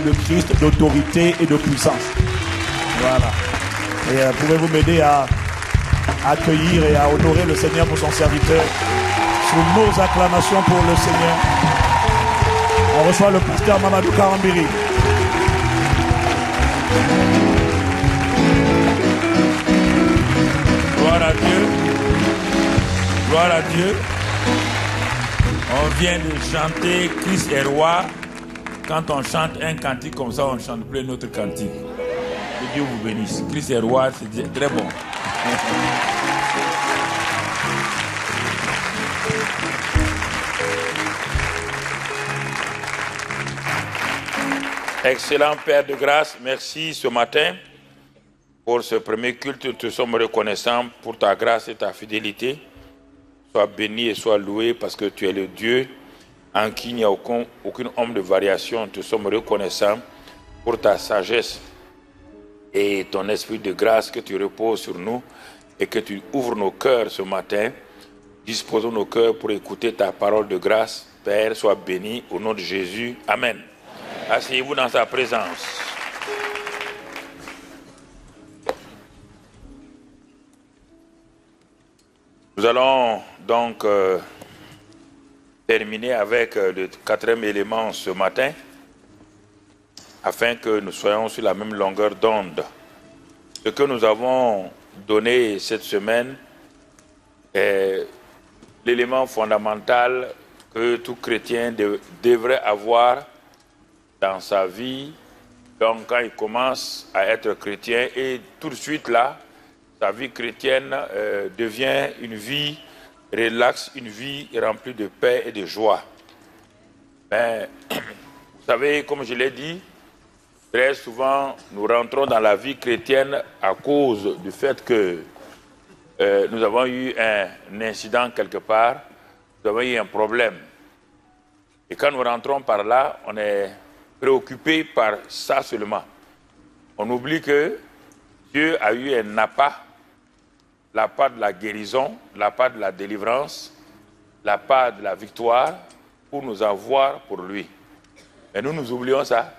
de Christ d'autorité et de puissance. Voilà. Et pouvez-vous m'aider à accueillir et à honorer le Seigneur pour son serviteur sous nos acclamations pour le Seigneur. On reçoit le pasteur Mamadou Karambiri. Gloire à Dieu. Gloire à Dieu. On vient de chanter Christ est roi. Quand on chante un cantique comme ça, on ne chante plus notre cantique. Que Dieu vous bénisse. Christ est roi, c'est très bon. Excellent Père de grâce, merci ce matin pour ce premier culte. Nous te sommes reconnaissants pour ta grâce et ta fidélité. Sois béni et sois loué parce que tu es le Dieu en qui il n'y a aucune ombre de variation. Nous te sommes reconnaissants pour ta sagesse et ton esprit de grâce que tu reposes sur nous et que tu ouvres nos cœurs ce matin. Disposons nos cœurs pour écouter ta parole de grâce. Père, sois béni au nom de Jésus. Amen. Asseyez-vous dans sa présence. Nous allons donc terminer avec le quatrième élément ce matin, afin que nous soyons sur la même longueur d'onde. Ce que nous avons donné cette semaine est l'élément fondamental que tout chrétien devrait avoir dans sa vie. Donc quand il commence à être chrétien et tout de suite là, sa vie chrétienne devient une vie relaxe, une vie remplie de paix et de joie. Mais vous savez, comme je l'ai dit, très souvent nous rentrons dans la vie chrétienne à cause du fait que nous avons eu un incident quelque part, nous avons eu un problème. Et quand nous rentrons par là, on est préoccupé par ça seulement. On oublie que Dieu a eu un appât, l'appât de la guérison, l'appât de la délivrance, l'appât de la victoire pour nous avoir pour lui. Et nous oublions ça.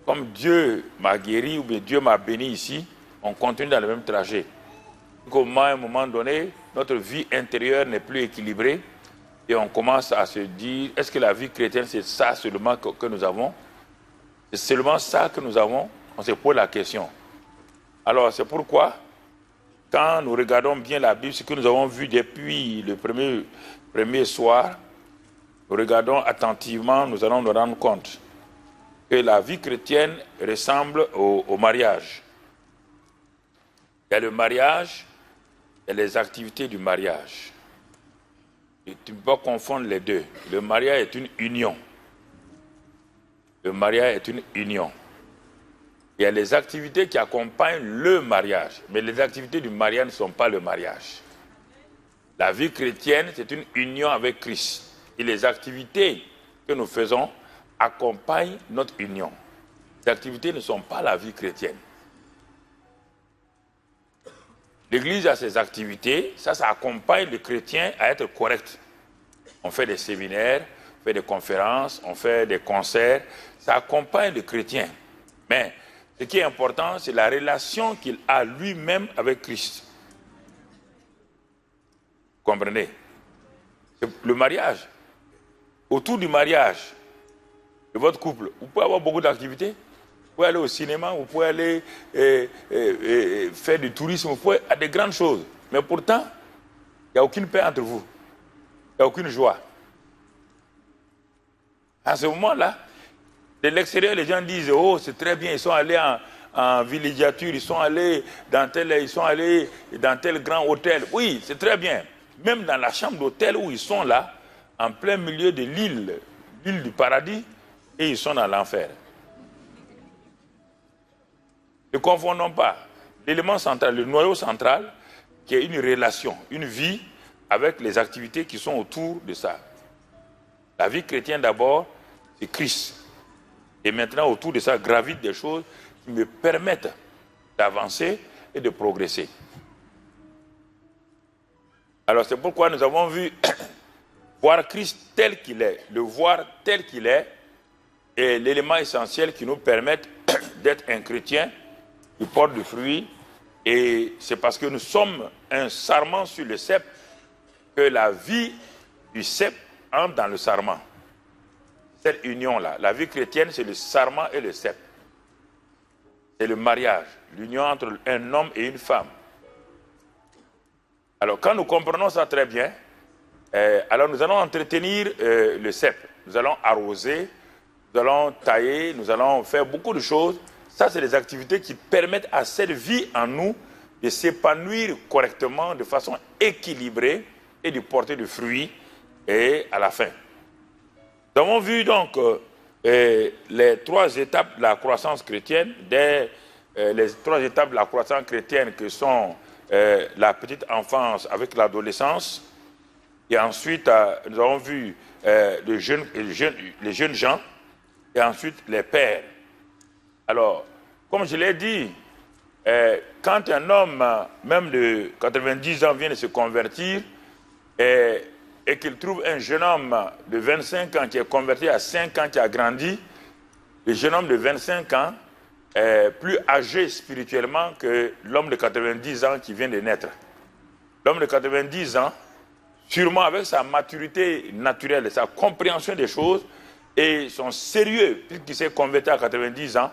Comme Dieu m'a guéri ou bien Dieu m'a béni ici, on continue dans le même trajet. Comment à un moment donné, notre vie intérieure n'est plus équilibrée et on commence à se dire, est-ce que la vie chrétienne c'est ça seulement que nous avons? C'est seulement ça que nous avons? On se pose la question. Alors c'est pourquoi, quand nous regardons bien la Bible, ce que nous avons vu depuis le premier soir, nous regardons attentivement, nous allons nous rendre compte que la vie chrétienne ressemble au mariage. Il y a le mariage et les activités du mariage. Et tu ne peux pas confondre les deux. Le mariage est une union. Le mariage est une union. Il y a les activités qui accompagnent le mariage, mais les activités du mariage ne sont pas le mariage. La vie chrétienne, c'est une union avec Christ. Et les activités que nous faisons accompagnent notre union. Les activités ne sont pas la vie chrétienne. L'Église a ses activités, ça accompagne le chrétien à être correct. On fait des séminaires, on fait des conférences, on fait des concerts, ça accompagne le chrétien. Mais ce qui est important, c'est la relation qu'il a lui-même avec Christ. Vous comprenez? C'est le mariage. Autour du mariage de votre couple, vous pouvez avoir beaucoup d'activités. Vous pouvez aller au cinéma, vous pouvez aller faire du tourisme, vous pouvez faire des grandes choses. Mais pourtant, il n'y a aucune paix entre vous. Il n'y a aucune joie. À ce moment-là, de l'extérieur, les gens disent « Oh, c'est très bien, ils sont allés en villégiature, ils sont allés dans tel grand hôtel. » Oui, c'est très bien. Même dans la chambre d'hôtel où ils sont là, en plein milieu de l'île du paradis, et ils sont dans l'enfer. Ne confondons pas l'élément central, le noyau central, qui est une relation, une vie avec les activités qui sont autour de ça. La vie chrétienne d'abord, c'est Christ. Et maintenant, autour de ça, gravitent des choses qui me permettent d'avancer et de progresser. Alors c'est pourquoi nous avons vu voir Christ tel qu'il est, le voir tel qu'il est, est l'élément essentiel qui nous permet d'être un chrétien qui porte du fruit. Et c'est parce que nous sommes un sarment sur le cep que la vie du cep entre dans le sarment. Cette union-là, la vie chrétienne, c'est le sarment et le cep. C'est le mariage, l'union entre un homme et une femme. Alors, quand nous comprenons ça très bien, alors nous allons entretenir le cep. Nous allons arroser, nous allons tailler, nous allons faire beaucoup de choses. Ça, c'est des activités qui permettent à cette vie en nous de s'épanouir correctement, de façon équilibrée et de porter du fruit et à la fin. Nous avons vu donc les 3 étapes de la croissance chrétienne, les 3 étapes de la croissance chrétienne que sont la petite enfance avec l'adolescence, et ensuite nous avons vu les jeunes gens, et ensuite les pères. Alors, comme je l'ai dit, quand un homme, même de 90 ans, vient de se convertir, et qu'il trouve un jeune homme de 25 ans qui est converti à 5 ans, qui a grandi, le jeune homme de 25 ans est plus âgé spirituellement que l'homme de 90 ans qui vient de naître. L'homme de 90 ans, sûrement avec sa maturité naturelle, sa compréhension des choses et son sérieux, puisqu'il s'est converti à 90 ans,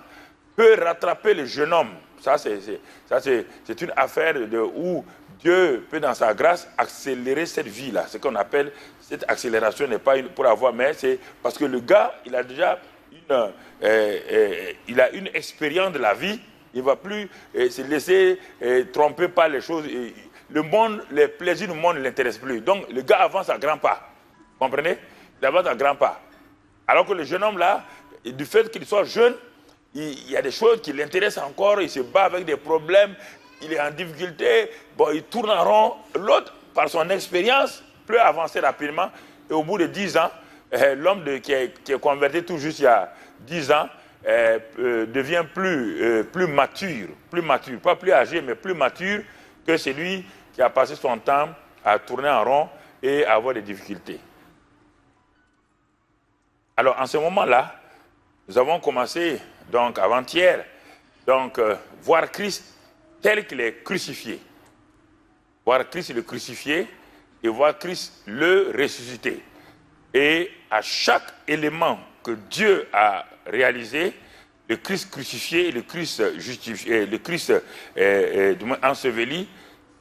peut rattraper le jeune homme. Ça, c'est une affaire où Dieu peut, dans sa grâce, accélérer cette vie-là. Ce qu'on appelle, cette accélération n'est pas pour avoir, mais c'est parce que le gars, il a déjà une expérience de la vie. Il ne va plus se laisser tromper par les choses. Le monde, les plaisirs du monde ne l'intéressent plus. Donc, le gars avance à grands pas. Vous comprenez? Il avance à grands pas. Alors que le jeune homme, là, du fait qu'il soit jeune, il y a des choses qui l'intéressent encore. Il se bat avec des problèmes. Il est en difficulté, bon, il tourne en rond. L'autre, par son expérience, peut avancer rapidement. Et au bout de 10 ans, l'homme qui est converti tout juste il y a 10 ans, devient plus mature, pas plus âgé, mais plus mature que celui qui a passé son temps à tourner en rond et à avoir des difficultés. Alors, en ce moment-là, nous avons commencé, donc avant-hier, voir Christ tel qu'il est crucifié. Voir Christ le crucifié et voir Christ le ressuscité. Et à chaque élément que Dieu a réalisé, le Christ crucifié et le Christ justifié, le Christ enseveli,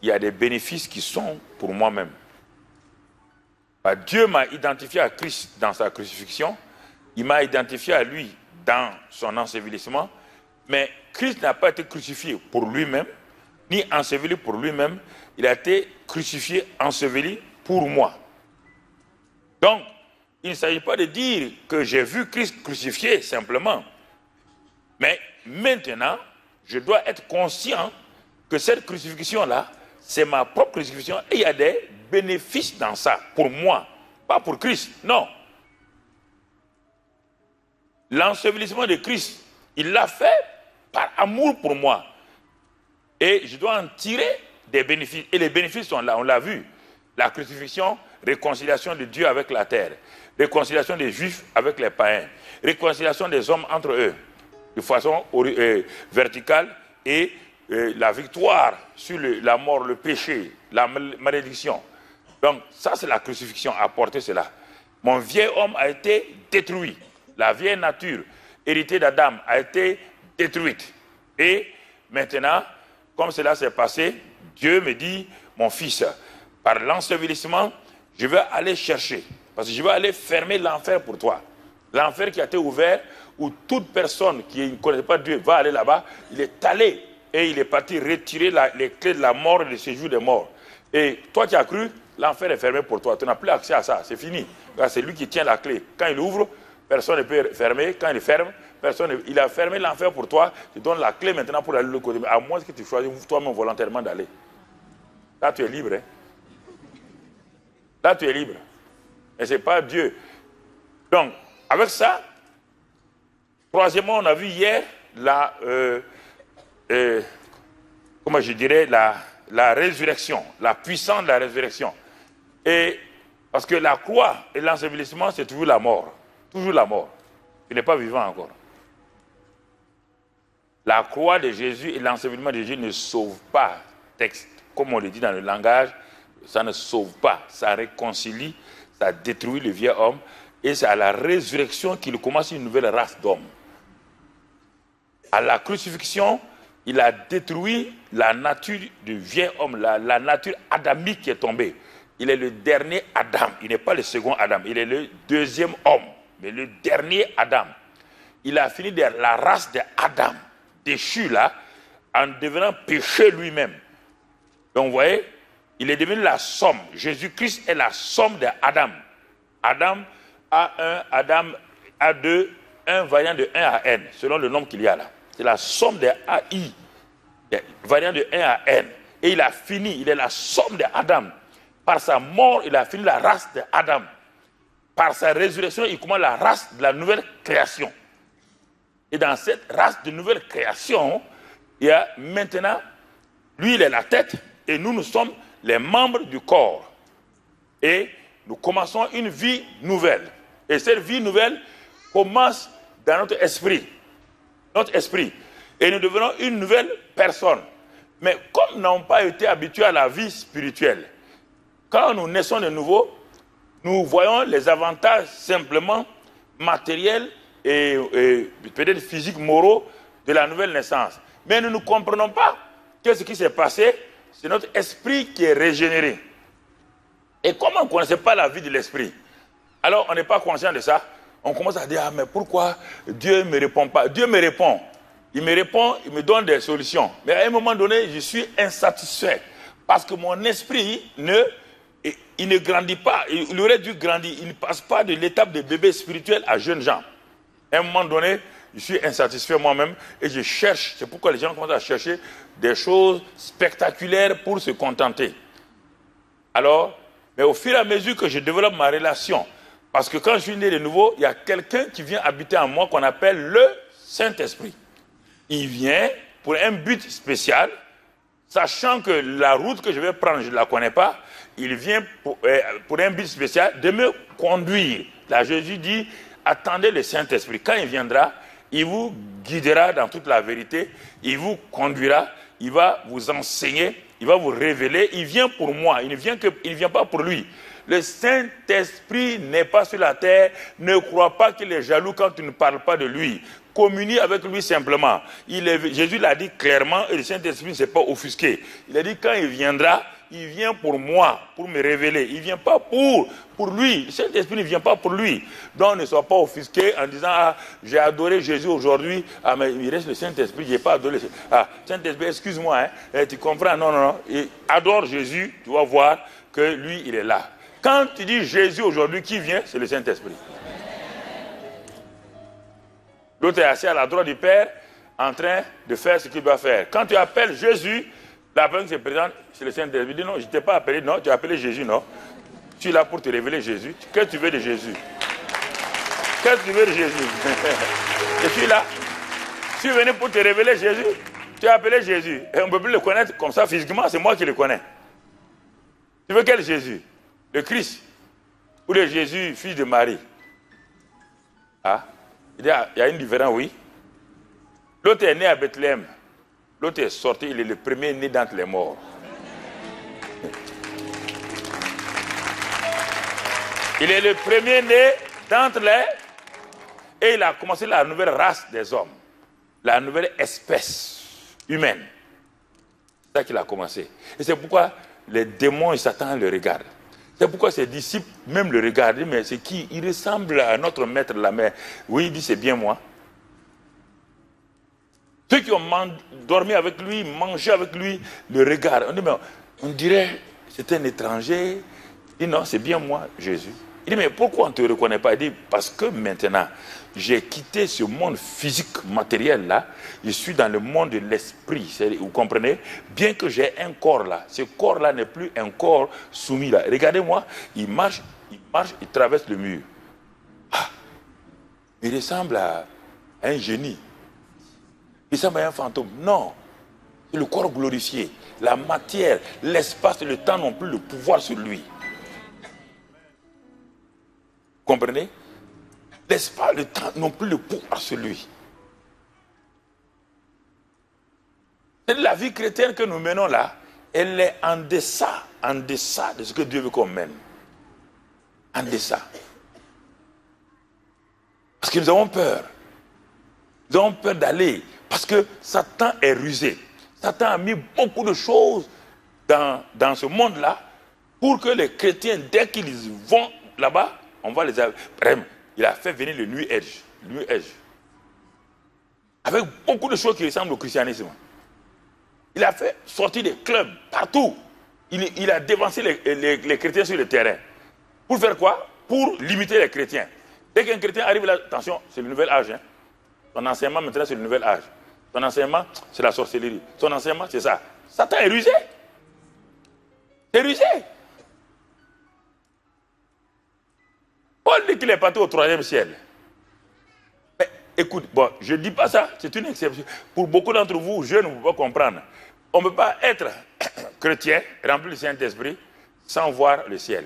il y a des bénéfices qui sont pour moi-même. Dieu m'a identifié à Christ dans sa crucifixion, il m'a identifié à lui dans son ensevelissement, mais Christ n'a pas été crucifié pour lui-même, ni enseveli pour lui-même, il a été crucifié, enseveli pour moi. Donc, il ne s'agit pas de dire que j'ai vu Christ crucifié simplement, mais maintenant, je dois être conscient que cette crucifixion-là, c'est ma propre crucifixion et il y a des bénéfices dans ça, pour moi, pas pour Christ, non. L'ensevelissement de Christ, il l'a fait par amour pour moi. Et je dois en tirer des bénéfices. Et les bénéfices sont là, on l'a vu. La crucifixion, réconciliation de Dieu avec la terre. Réconciliation des Juifs avec les païens. Réconciliation des hommes entre eux, de façon verticale. Et la victoire sur la mort, le péché, la malédiction. Donc ça, c'est la crucifixion, apporter cela. Mon vieil homme a été détruit. La vieille nature, héritée d'Adam, a été détruite. Et maintenant, comme cela s'est passé, Dieu me dit, mon fils, par l'ensevelissement, je vais aller chercher. Parce que je vais aller fermer l'enfer pour toi. L'enfer qui a été ouvert, où toute personne qui ne connaît pas Dieu va aller là-bas, il est allé et il est parti retirer les clés de la mort et du séjour des morts. Et toi qui as cru, l'enfer est fermé pour toi. Tu n'as plus accès à ça, c'est fini. C'est lui qui tient la clé. Quand il ouvre, personne ne peut fermer. Quand il ferme, il a fermé l'enfer pour toi. Tu donnes la clé maintenant pour aller de l'autre côté. À moins que tu choisisses toi-même volontairement d'aller. Là, tu es libre. Hein? Là, tu es libre. Et ce n'est pas Dieu. Donc, avec ça, troisièmement, on a vu hier comment je dirais, la résurrection, la puissance de la résurrection. Et parce que la croix et l'ensevelissement, c'est toujours la mort. Toujours la mort. Tu n'es pas vivant encore. La croix de Jésus et l'enseignement de Jésus ne sauvent pas. Texte, comme on le dit dans le langage, ça ne sauve pas. Ça réconcilie, ça détruit le vieil homme. Et c'est à la résurrection qu'il commence une nouvelle race d'hommes. À la crucifixion, il a détruit la nature du vieil homme, la nature adamique qui est tombée. Il est le dernier Adam. Il n'est pas le second Adam. Il est le deuxième homme, mais le dernier Adam. Il a fini de la race d'Adam, déchu là, en devenant péché lui-même. Donc vous voyez, il est devenu la somme. Jésus-Christ est la somme d'Adam. Adam A1, Adam A2, un variant de 1 à N, selon le nombre qu'il y a là. C'est la somme des AI, des variants de 1 à N. Et il a fini, il est la somme d'Adam. Par sa mort, il a fini la race d'Adam. Par sa résurrection, il commence la race de la nouvelle création. Et dans cette race de nouvelle création, il y a maintenant, lui il est la tête, et nous sommes les membres du corps. Et nous commençons une vie nouvelle. Et cette vie nouvelle commence dans notre esprit. Notre esprit. Et nous devenons une nouvelle personne. Mais comme nous n'avons pas été habitués à la vie spirituelle, quand nous naissons de nouveau, nous voyons les avantages simplement matériels et peut-être physiques, moraux de la nouvelle naissance. Mais nous ne comprenons pas que ce qui s'est passé, c'est notre esprit qui est régénéré. Et comme on ne connaissait pas la vie de l'esprit, alors on n'est pas conscient de ça, on commence à dire, ah mais pourquoi Dieu ne me répond pas? Dieu me répond, il me donne des solutions. Mais à un moment donné, je suis insatisfait. Parce que mon esprit il ne grandit pas, il aurait dû grandir, il ne passe pas de l'étape de bébé spirituel à jeune gens. À un moment donné, je suis insatisfait moi-même et je cherche, c'est pourquoi les gens commencent à chercher des choses spectaculaires pour se contenter. Alors, mais au fur et à mesure que je développe ma relation, parce que quand je suis né de nouveau, il y a quelqu'un qui vient habiter en moi qu'on appelle le Saint-Esprit. Il vient pour un but spécial, sachant que la route que je vais prendre, je ne la connais pas. Il vient pour un but spécial de me conduire. Là, Jésus dit, attendez le Saint-Esprit. Quand il viendra, il vous guidera dans toute la vérité, il vous conduira, il va vous enseigner, il va vous révéler. Il vient pour moi, il ne vient pas pour lui. Le Saint-Esprit n'est pas sur la terre. Ne crois pas qu'il est jaloux quand tu ne parles pas de lui. Communie avec lui simplement. Jésus l'a dit clairement et le Saint-Esprit ne s'est pas offusqué. Il a dit quand il viendra, il vient pour moi, pour me révéler. Il ne vient pas pour lui. Le Saint-Esprit ne vient pas pour lui. Donc ne sois pas offusqué en disant, ah, j'ai adoré Jésus aujourd'hui. Ah, mais il reste le Saint-Esprit, je n'ai pas adoré. Ah, Saint-Esprit, excuse-moi, hein, tu comprends? Non, non, non. Et adore Jésus, tu vas voir que lui, il est là. Quand tu dis Jésus aujourd'hui, qui vient? C'est le Saint-Esprit. L'autre est assis à la droite du Père, en train de faire ce qu'il doit faire. Quand tu appelles Jésus, la personne qui se présente, c'est le Saint-Esprit. Il dit non, je ne t'ai pas appelé, non, tu as appelé Jésus, non. Tu es là pour te révéler Jésus. Qu'est-ce que tu veux de Jésus? Qu'est-ce que tu veux de Jésus? Je suis là. Je suis venu pour te révéler Jésus. Tu as appelé Jésus. Et on ne peut plus le connaître comme ça physiquement, c'est moi qui le connais. Tu veux quel Jésus? Le Christ ou le Jésus, fils de Marie? Ah, il y a une différence, oui. L'autre est né à Bethléem. L'autre est sorti, il est le premier né d'entre les morts. Il est le premier né d'entre les... Et il a commencé la nouvelle race des hommes. La nouvelle espèce humaine. C'est ça qu'il a commencé. Et c'est pourquoi les démons et Satan le regardent. C'est pourquoi ses disciples même le regardent. Mais c'est qui? Il ressemble à notre maître la mer. Oui, il dit c'est bien moi. Ceux qui ont dormi avec lui, mangé avec lui, le regardent. On dit mais on dirait c'est un étranger. Il dit non, c'est bien moi, Jésus. Il dit mais pourquoi on ne te reconnaît pas? Il dit parce que maintenant j'ai quitté ce monde physique matériel là. Je suis dans le monde de l'esprit. Vous comprenez? Bien que j'ai un corps là, ce corps là n'est plus un corps soumis là. Regardez-moi, il marche, il traverse le mur. Ah, il ressemble à un génie. Il ressemble à un fantôme. Non, c'est le corps glorifié. La matière, l'espace et le temps n'ont plus le pouvoir sur lui. Comprenez? laisse pas le temps non plus le pouvoir sur lui. La vie chrétienne que nous menons là, elle est en deçà de ce que Dieu veut qu'on mène. En deçà. Parce que nous avons peur. Nous avons peur d'aller. Parce que Satan est rusé. Satan a mis beaucoup de choses dans ce monde-là pour que les chrétiens, dès qu'ils vont là-bas, on va les... Il a fait venir le New Age. Avec beaucoup de choses qui ressemblent au christianisme. Il a fait sortir des clubs partout. Il a dévancé les chrétiens sur le terrain. Pour faire quoi? Pour limiter les chrétiens. Dès qu'un chrétien arrive là, attention, c'est le nouvel âge. Hein. Son enseignement maintenant, c'est le nouvel âge. Son enseignement, c'est la sorcellerie. Son enseignement, c'est ça. Satan est rusé. C'est rusé. Paul dit qu'il est parti au 3e ciel. Mais écoute, bon, je ne dis pas ça, c'est une exception. Pour beaucoup d'entre vous, jeunes, vous ne pouvez pas comprendre. On ne peut pas être chrétien, rempli du Saint-Esprit, sans voir le ciel.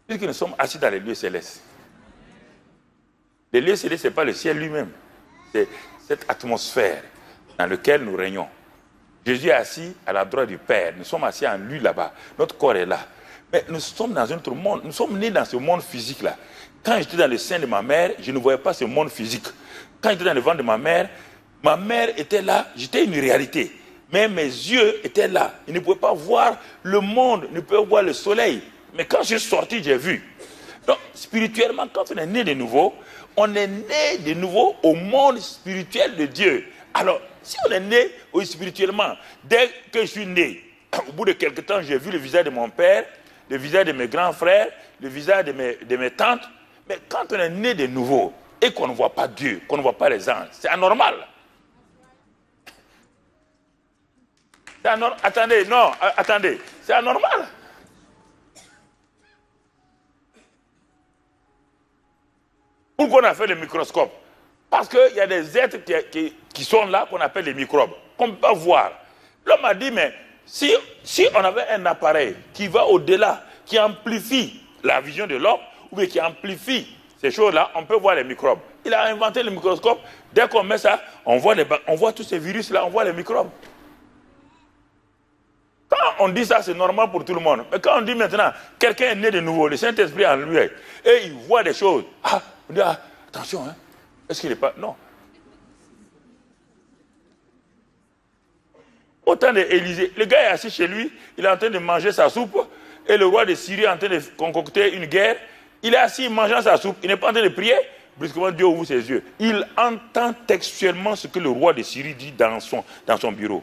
Puisque nous sommes assis dans les lieux célestes. Les lieux célestes, ce n'est pas le ciel lui-même. C'est cette atmosphère dans laquelle nous régnons. Jésus est assis à la droite du Père. Nous sommes assis en lui là-bas. Notre corps est là. Mais nous sommes dans un autre monde. Nous sommes nés dans ce monde physique-là. Quand j'étais dans le sein de ma mère, je ne voyais pas ce monde physique. Quand j'étais dans le ventre de ma mère était là, j'étais une réalité. Mais mes yeux étaient là. Ils ne pouvaient pas voir le monde, ils ne pouvaient pas voir le soleil. Mais quand je suis sorti, j'ai vu. Donc, spirituellement, quand on est né de nouveau, on est né de nouveau au monde spirituel de Dieu. Alors, si on est né spirituellement, dès que je suis né, au bout de quelque temps, j'ai vu le visage de mon père, le visage de mes grands frères, le visage de mes tantes. Mais quand on est né de nouveau et qu'on ne voit pas Dieu, qu'on ne voit pas les anges, c'est anormal. Attendez, c'est anormal. Pourquoi on a fait le microscope? Parce qu'il y a des êtres qui sont là, qu'on appelle les microbes, qu'on ne peut pas voir. L'homme a dit, mais si on avait un appareil qui va au-delà, qui amplifie la vision de l'homme, ou bien qui amplifie ces choses-là, on peut voir les microbes. Il a inventé le microscope. Dès qu'on met ça, on voit tous ces virus-là, on voit les microbes. Quand on dit ça, c'est normal pour tout le monde. Mais quand on dit maintenant, quelqu'un est né de nouveau, le Saint-Esprit en lui, et il voit des choses. On dit, attention, hein, est-ce qu'il n'est pas... Non. Au temps d'Élysée, le gars est assis chez lui, il est en train de manger sa soupe, et le roi de Syrie est en train de concocter une guerre. Il est assis mangeant sa soupe, il n'est pas en train de prier. Brusquement, Dieu ouvre ses yeux. Il entend textuellement ce que le roi de Syrie dit dans son bureau.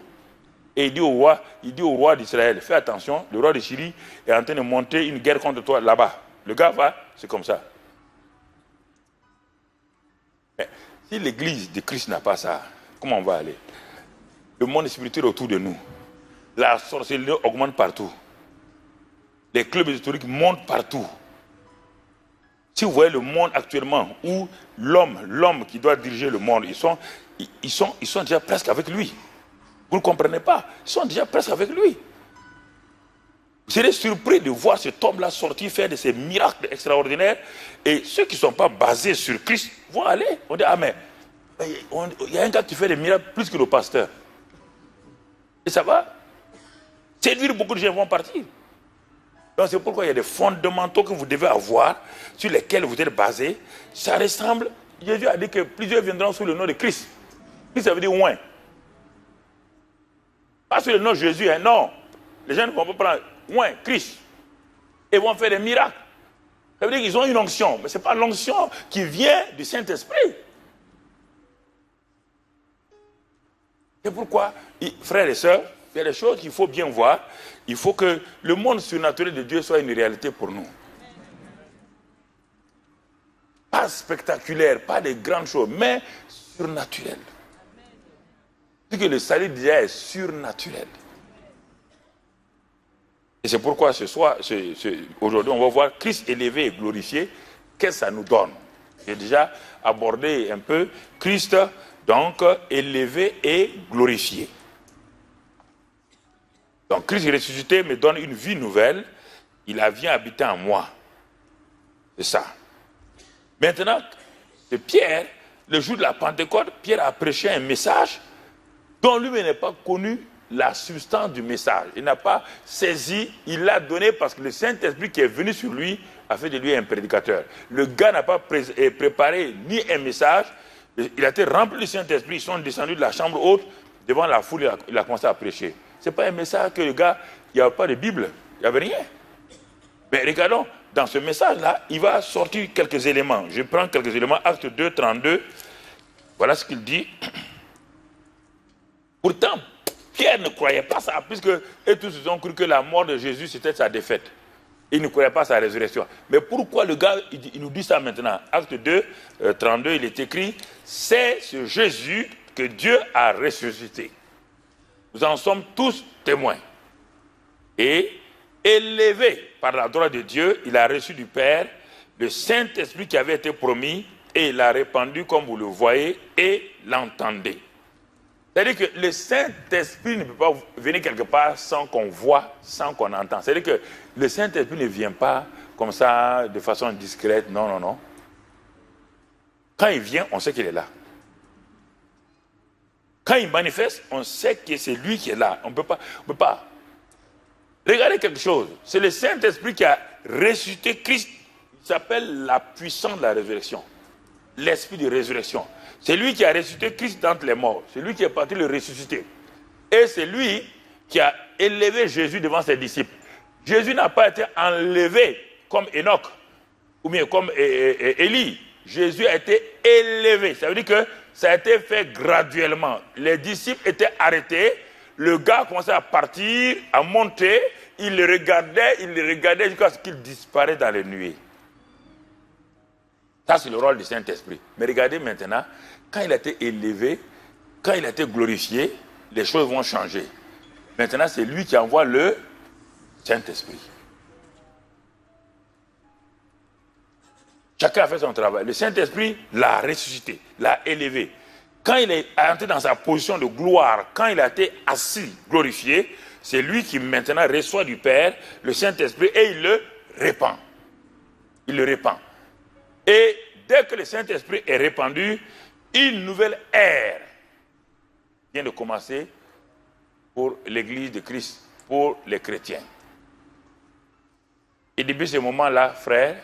Et il dit au roi d'Israël, fais attention, le roi de Syrie est en train de monter une guerre contre toi là-bas. Le gars va, c'est comme ça. Mais si l'église de Christ n'a pas ça, comment on va aller? Le monde spirituel autour de nous. La sorcellerie augmente partout. Les clubs historiques montent partout. Si vous voyez le monde actuellement, où l'homme qui doit diriger le monde, ils sont déjà presque avec lui. Vous ne comprenez pas. Ils sont déjà presque avec lui. Vous serez surpris de voir cet homme-là sortir faire de ces miracles extraordinaires. Et ceux qui ne sont pas basés sur Christ vont aller. On dit, mais il y a un gars qui fait des miracles plus que le pasteur. Et ça va séduire beaucoup de gens, vont partir. Donc c'est pourquoi il y a des fondamentaux que vous devez avoir, sur lesquels vous êtes basés. Ça ressemble, Jésus a dit que plusieurs viendront sous le nom de Christ. Christ, ça veut dire oint. Pas sur le nom de Jésus, hein, non. Les gens ne vont pas prendre oint, Christ. Et vont faire des miracles. Ça veut dire qu'ils ont une onction, mais ce n'est pas l'onction qui vient du Saint-Esprit. C'est pourquoi, frères et sœurs, il y a des choses qu'il faut bien voir. Il faut que le monde surnaturel de Dieu soit une réalité pour nous. Pas spectaculaire, pas de grandes choses, mais surnaturel. C'est que le salut déjà est surnaturel. Et c'est pourquoi aujourd'hui, on va voir Christ élevé et glorifié. Qu'est-ce que ça nous donne? J'ai déjà abordé un peu Christ, donc élevé et glorifié. Donc Christ ressuscité me donne une vie nouvelle. Il a vient habiter en moi. C'est ça. Maintenant, c'est Pierre, le jour de la Pentecôte, Pierre a prêché un message dont lui-même n'a pas connu la substance du message. Il n'a pas saisi, il l'a donné parce que le Saint-Esprit qui est venu sur lui a fait de lui un prédicateur. Le gars n'a pas préparé ni un message, il a été rempli du Saint-Esprit, ils sont descendus de la chambre haute, devant la foule, il a commencé à prêcher. Ce n'est pas un message que le gars, il n'y avait pas de Bible, il n'y avait rien. Mais regardons, dans ce message-là, il va sortir quelques éléments. Je prends quelques éléments, Acte 2, 32. Voilà ce qu'il dit. Pourtant, Pierre ne croyait pas ça, puisque et tous ils ont cru que la mort de Jésus, c'était sa défaite. Il ne croyait pas sa résurrection. Mais pourquoi le gars, il nous dit ça maintenant? Acte 2, 32, il est écrit, c'est ce Jésus que Dieu a ressuscité. Nous en sommes tous témoins. Et élevé par la droite de Dieu, il a reçu du Père le Saint-Esprit qui avait été promis et il l'a répandu comme vous le voyez et l'entendez. C'est-à-dire que le Saint-Esprit ne peut pas venir quelque part sans qu'on voit, sans qu'on entend. C'est-à-dire que le Saint-Esprit ne vient pas comme ça, de façon discrète. Non, non, non. Quand il vient, on sait qu'il est là. Quand il manifeste, on sait que c'est lui qui est là. On ne peut pas. Regardez quelque chose. C'est le Saint-Esprit qui a ressuscité Christ. Il s'appelle la puissance de la résurrection. L'esprit de résurrection. C'est lui qui a ressuscité Christ d'entre les morts. C'est lui qui est parti le ressusciter. Et c'est lui qui a élevé Jésus devant ses disciples. Jésus n'a pas été enlevé comme Enoch ou bien comme Élie. Jésus a été élevé. Ça veut dire que ça a été fait graduellement. Les disciples étaient arrêtés. Le gars commençait à partir, à monter. Il le regardait jusqu'à ce qu'il disparaisse dans les nuées. Ça, c'est le rôle du Saint-Esprit. Mais regardez maintenant, quand il a été élevé, quand il a été glorifié, les choses vont changer. Maintenant, c'est lui qui envoie le Saint-Esprit. Chacun a fait son travail. Le Saint-Esprit l'a ressuscité, l'a élevé. Quand il est entré dans sa position de gloire, quand il a été assis, glorifié, c'est lui qui maintenant reçoit du Père le Saint-Esprit et il le répand. Il le répand. Et dès que le Saint-Esprit est répandu, une nouvelle ère vient de commencer pour l'Église de Christ, pour les chrétiens. Et depuis ce moment-là, frère,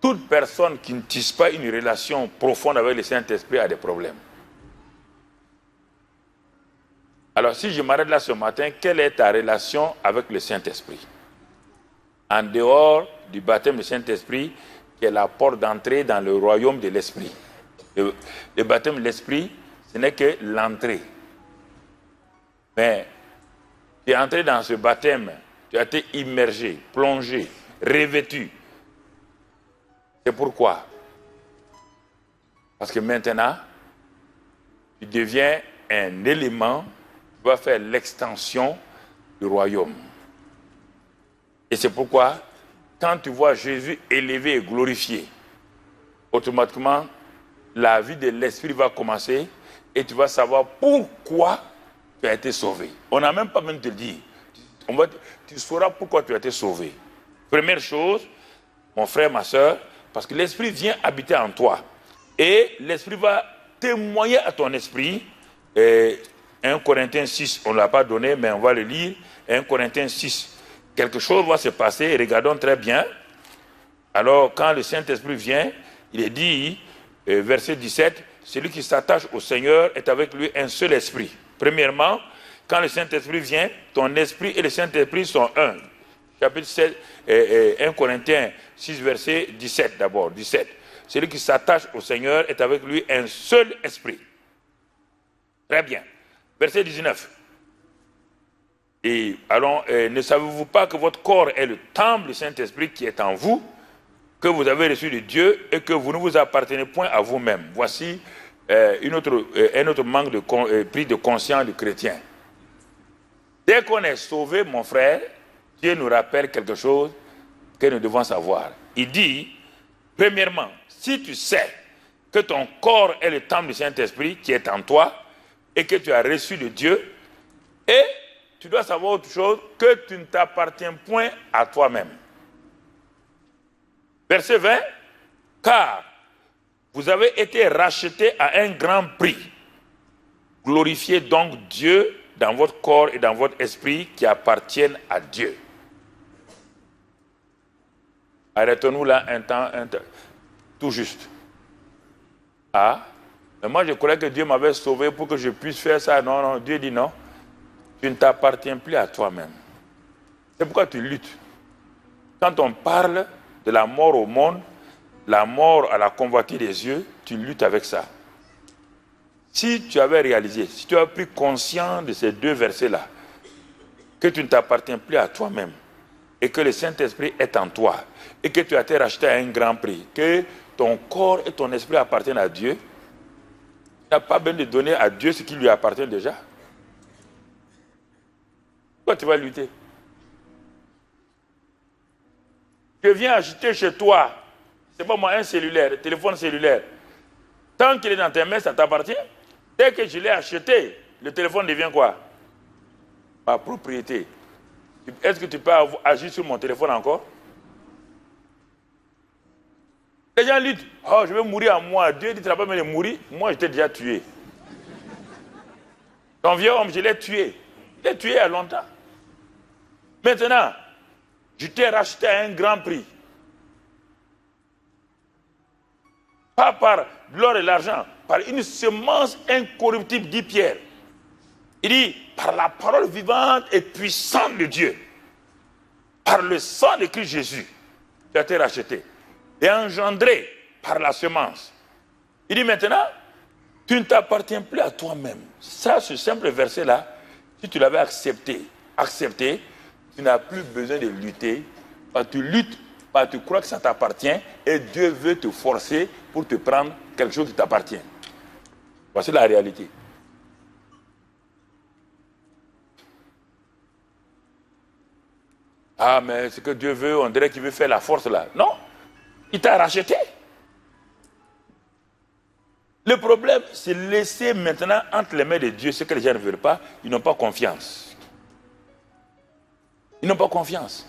toute personne qui ne tisse pas une relation profonde avec le Saint-Esprit a des problèmes. Alors si je m'arrête là ce matin, quelle est ta relation avec le Saint-Esprit? En dehors du baptême du Saint-Esprit, qui est la porte d'entrée dans le royaume de l'Esprit. Le baptême de l'Esprit, ce n'est que l'entrée. Mais tu es entré dans ce baptême, tu as été immergé, plongé, revêtu. C'est pourquoi? Parce que maintenant, tu deviens un élément qui va faire l'extension du royaume. Et c'est pourquoi, quand tu vois Jésus élevé et glorifié, automatiquement, la vie de l'esprit va commencer et tu vas savoir pourquoi tu as été sauvé. On n'a même pas besoin de te le dire. Tu sauras pourquoi tu as été sauvé. Première chose, mon frère, ma soeur, parce que l'esprit vient habiter en toi. Et l'esprit va témoigner à ton esprit. 1 Corinthiens 6, on ne l'a pas donné, mais on va le lire. 1 Corinthiens 6. Quelque chose va se passer, regardons très bien. Alors, quand le Saint-Esprit vient, il est dit, verset 17, celui qui s'attache au Seigneur est avec lui un seul esprit. Premièrement, quand le Saint-Esprit vient, ton esprit et le Saint-Esprit sont un. Chapitre 7, 1 Corinthiens 6, verset 17 d'abord, 17. Celui qui s'attache au Seigneur est avec lui un seul esprit. Très bien. Verset 19. Et allons, ne savez-vous pas que votre corps est le temple du Saint-Esprit qui est en vous, que vous avez reçu de Dieu et que vous ne vous appartenez point à vous-même? Voici un autre manque de prise de conscience du chrétien. Dès qu'on est sauvé, mon frère, Dieu nous rappelle quelque chose que nous devons savoir. Il dit, premièrement, si tu sais que ton corps est le temple du Saint-Esprit qui est en toi et que tu as reçu de Dieu, et tu dois savoir autre chose, que tu ne t'appartiens point à toi-même. Verset 20, Car vous avez été rachetés à un grand prix. Glorifiez donc Dieu dans votre corps et dans votre esprit qui appartiennent à Dieu. Arrêtons-nous là un temps, tout juste. Ah, mais moi je croyais que Dieu m'avait sauvé pour que je puisse faire ça. Non, non, Dieu dit non. Tu ne t'appartiens plus à toi-même. C'est pourquoi tu luttes. Quand on parle de la mort au monde, la mort à la convoitise des yeux, tu luttes avec ça. Si tu avais réalisé, si tu as pris conscience de ces deux versets-là, que tu ne t'appartiens plus à toi-même, et que le Saint-Esprit est en toi, et que tu as été racheté à un grand prix, que ton corps et ton esprit appartiennent à Dieu, tu n'as pas besoin de donner à Dieu ce qui lui appartient déjà. Pourquoi tu vas lutter? Je viens acheter chez toi, c'est pas moi un cellulaire, un téléphone cellulaire. Tant qu'il est dans tes mains, ça t'appartient. Dès que je l'ai acheté, le téléphone devient quoi? Ma propriété. Est-ce que tu peux agir sur mon téléphone encore? Les gens disent, oh, je vais mourir à moi. Dieu dit, tu n'as pas besoin de mourir. Moi, je t'ai déjà tué. Ton vieux homme, je l'ai tué. Je l'ai tué il y a longtemps. Maintenant, je t'ai racheté à un grand prix. Pas par l'or et l'argent, par une semence incorruptible, dit Pierre. Il dit, par la parole vivante et puissante de Dieu, par le sang de Christ Jésus, tu as été racheté et engendré par la semence. Il dit maintenant, tu ne t'appartiens plus à toi-même. Ça, ce simple verset-là, si tu l'avais accepté, tu n'as plus besoin de lutter. Tu luttes, tu crois que ça t'appartient et Dieu veut te forcer pour te prendre quelque chose qui t'appartient. Voici la réalité. Ah, mais ce que Dieu veut, on dirait qu'il veut faire la force là. Non, il t'a racheté. Le problème, c'est laisser maintenant entre les mains de Dieu ce que les gens ne veulent pas. Ils n'ont pas confiance. Ils n'ont pas confiance.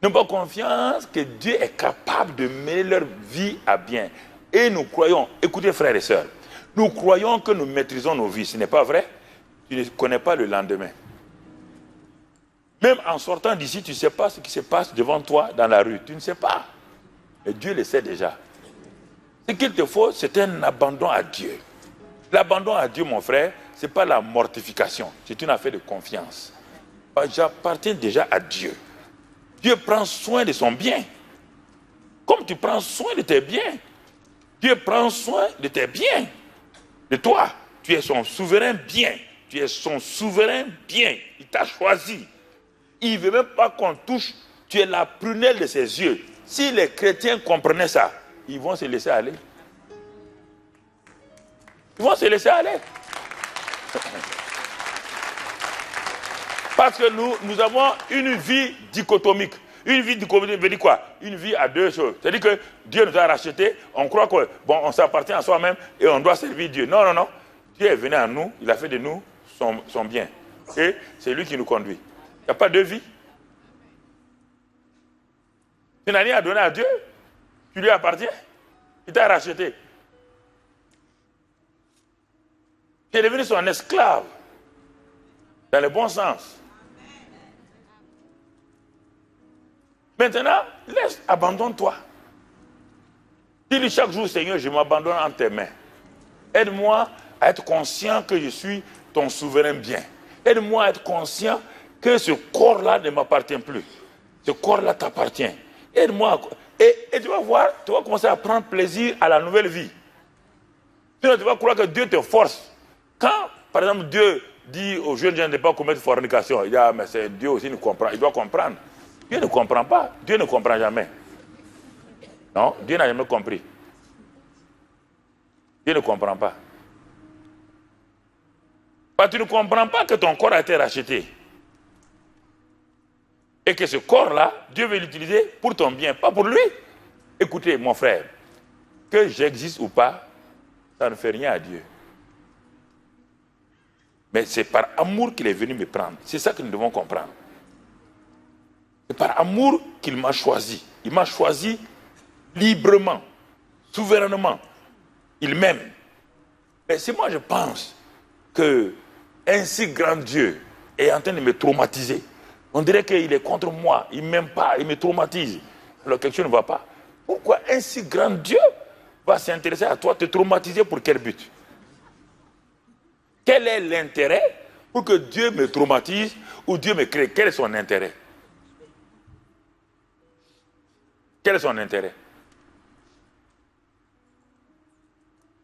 Ils n'ont pas confiance que Dieu est capable de mener leur vie à bien. Et nous croyons, écoutez frères et sœurs, nous croyons que nous maîtrisons nos vies. Ce n'est pas vrai. Tu ne connais pas le lendemain. Même en sortant d'ici, tu ne sais pas ce qui se passe devant toi dans la rue. Tu ne sais pas. Mais Dieu le sait déjà. Ce qu'il te faut, c'est un abandon à Dieu. L'abandon à Dieu, mon frère, ce n'est pas la mortification. C'est une affaire de confiance. J'appartiens déjà à Dieu. Dieu prend soin de son bien. Comme tu prends soin de tes biens. Dieu prend soin de tes biens. De toi. Tu es son souverain bien. Tu es son souverain bien. Il t'a choisi. Il ne veut même pas qu'on touche. Tu es la prunelle de ses yeux. Si les chrétiens comprenaient ça, ils vont se laisser aller. Ils vont se laisser aller. Parce que nous avons une vie dichotomique. Une vie dichotomique veut dire quoi? Une vie à deux choses. C'est-à-dire que Dieu nous a rachetés, on croit que on s'appartient à soi-même et on doit servir Dieu. Non, non, non. Dieu est venu à nous, il a fait de nous son bien. Et c'est lui qui nous conduit. Il n'y a pas deux vies. Tu n'as rien à donner à Dieu. Tu lui appartiens. Il t'a racheté. Tu es devenu son esclave. Dans le bon sens. Maintenant, abandonne-toi. Dis-lui chaque jour, Seigneur, je m'abandonne en tes mains. Aide-moi à être conscient que je suis ton souverain bien. Aide-moi à être conscient que ce corps-là ne m'appartient plus. Ce corps-là t'appartient. Aide-moi. Et tu vas voir, tu vas commencer à prendre plaisir à la nouvelle vie. Sinon, tu vas croire que Dieu te force. Quand, par exemple, Dieu dit aux jeunes gens de ne pas commettre fornication, il dit, ah, mais c'est Dieu aussi qui comprend. Il doit comprendre. Dieu ne comprend pas. Dieu ne comprend jamais. Non, Dieu n'a jamais compris. Dieu ne comprend pas. Parce que tu ne comprends pas que ton corps a été racheté. Et que ce corps-là, Dieu veut l'utiliser pour ton bien, pas pour lui. Écoutez, mon frère, que j'existe ou pas, ça ne fait rien à Dieu. Mais c'est par amour qu'il est venu me prendre. C'est ça que nous devons comprendre. C'est par amour qu'il m'a choisi. Il m'a choisi librement, souverainement. Il m'aime. Mais si moi je pense qu'un si grand Dieu est en train de me traumatiser, on dirait qu'il est contre moi, il ne m'aime pas, il me traumatise. Alors quelque chose ne va pas. Pourquoi un si grand Dieu va s'intéresser à toi, te traumatiser pour quel but? Quel est l'intérêt pour que Dieu me traumatise ou Dieu me crée? Quel est son intérêt? Quel est son intérêt?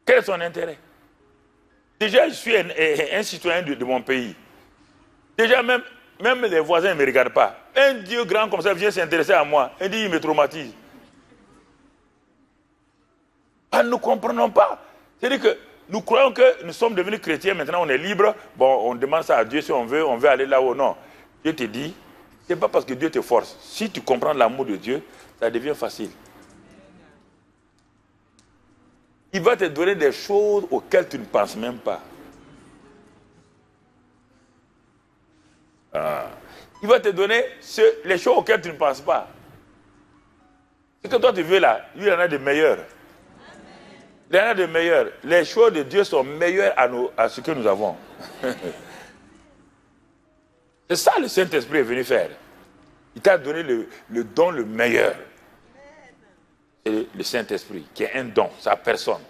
Quel est son intérêt? Déjà, je suis un citoyen de mon pays. Déjà, même les voisins ne me regardent pas. Un Dieu grand comme ça vient s'intéresser à moi. Il dit, il me traumatise. Ah, nous ne comprenons pas. C'est-à-dire que nous croyons que nous sommes devenus chrétiens, maintenant on est libre. Bon, on demande ça à Dieu si on veut aller là ou non. Dieu te dit, ce n'est pas parce que Dieu te force. Si tu comprends l'amour de Dieu, ça devient facile. Il va te donner des choses auxquelles tu ne penses même pas. Il va te donner les choses auxquelles tu ne penses pas. Ce que toi tu veux là, lui il en a de meilleurs. Il en a de meilleurs. Les choses de Dieu sont meilleures à ce que nous avons. C'est ça le Saint-Esprit est venu faire. Il t'a donné le don le meilleur. C'est le Saint-Esprit qui est un don, sa personne.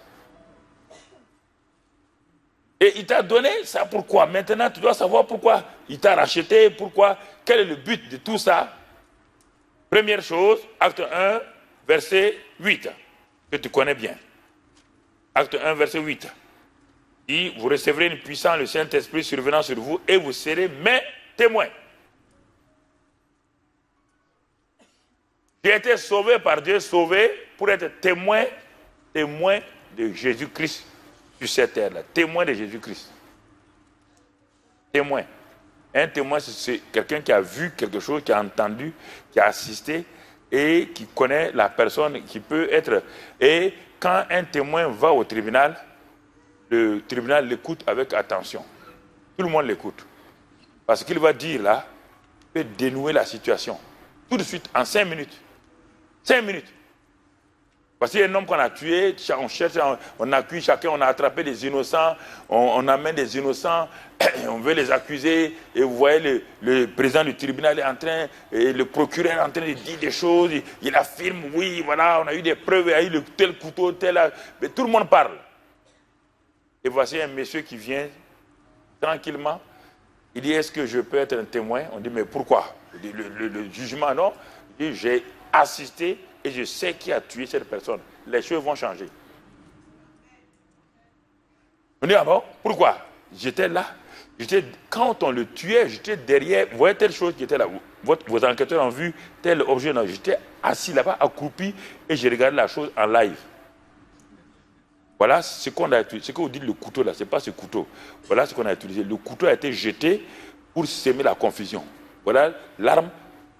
Et il t'a donné ça pourquoi? Maintenant, tu dois savoir pourquoi il t'a racheté, pourquoi, quel est le but de tout ça. Première chose, acte 1, verset 8, que tu connais bien. Acte 1, verset 8. Et vous recevrez une puissance, le Saint-Esprit survenant sur vous, et vous serez mes témoins. J'ai été sauvé par Dieu, sauvé pour être témoin de Jésus-Christ sur cette terre-là. Témoin de Jésus-Christ. Témoin. Un témoin, c'est quelqu'un qui a vu quelque chose, qui a entendu, qui a assisté et qui connaît la personne qui peut être. Et quand un témoin va au tribunal, le tribunal l'écoute avec attention. Tout le monde l'écoute. Parce qu'il va dire là, peut dénouer la situation. Tout de suite, en 5 minutes. 5 minutes. Parce qu'il y a un homme qu'on a tué, on cherche, on accuse chacun, on a attrapé des innocents, on amène des innocents, on veut les accuser, et vous voyez le président du tribunal est en train, et le procureur est en train de dire des choses, il affirme, oui, voilà, on a eu des preuves, il y a eu tel couteau, tel... Mais tout le monde parle. Et voici un monsieur qui vient tranquillement, il dit, est-ce que je peux être un témoin? On dit, mais pourquoi? Le jugement, non. Il dit, j'ai assisté et je sais qui a tué cette personne. Les choses vont changer. On dit, ah bon? Pourquoi? J'étais là. Quand on le tuait, j'étais derrière. Vous voyez telle chose qui était là. Vos enquêteurs ont vu tel objet. J'étais assis là-bas, accroupi, et je regardais la chose en live. Voilà ce qu'on a utilisé. Ce que vous dites le couteau là, ce n'est pas ce couteau. Voilà ce qu'on a utilisé. Le couteau a été jeté pour semer la confusion. Voilà l'arme.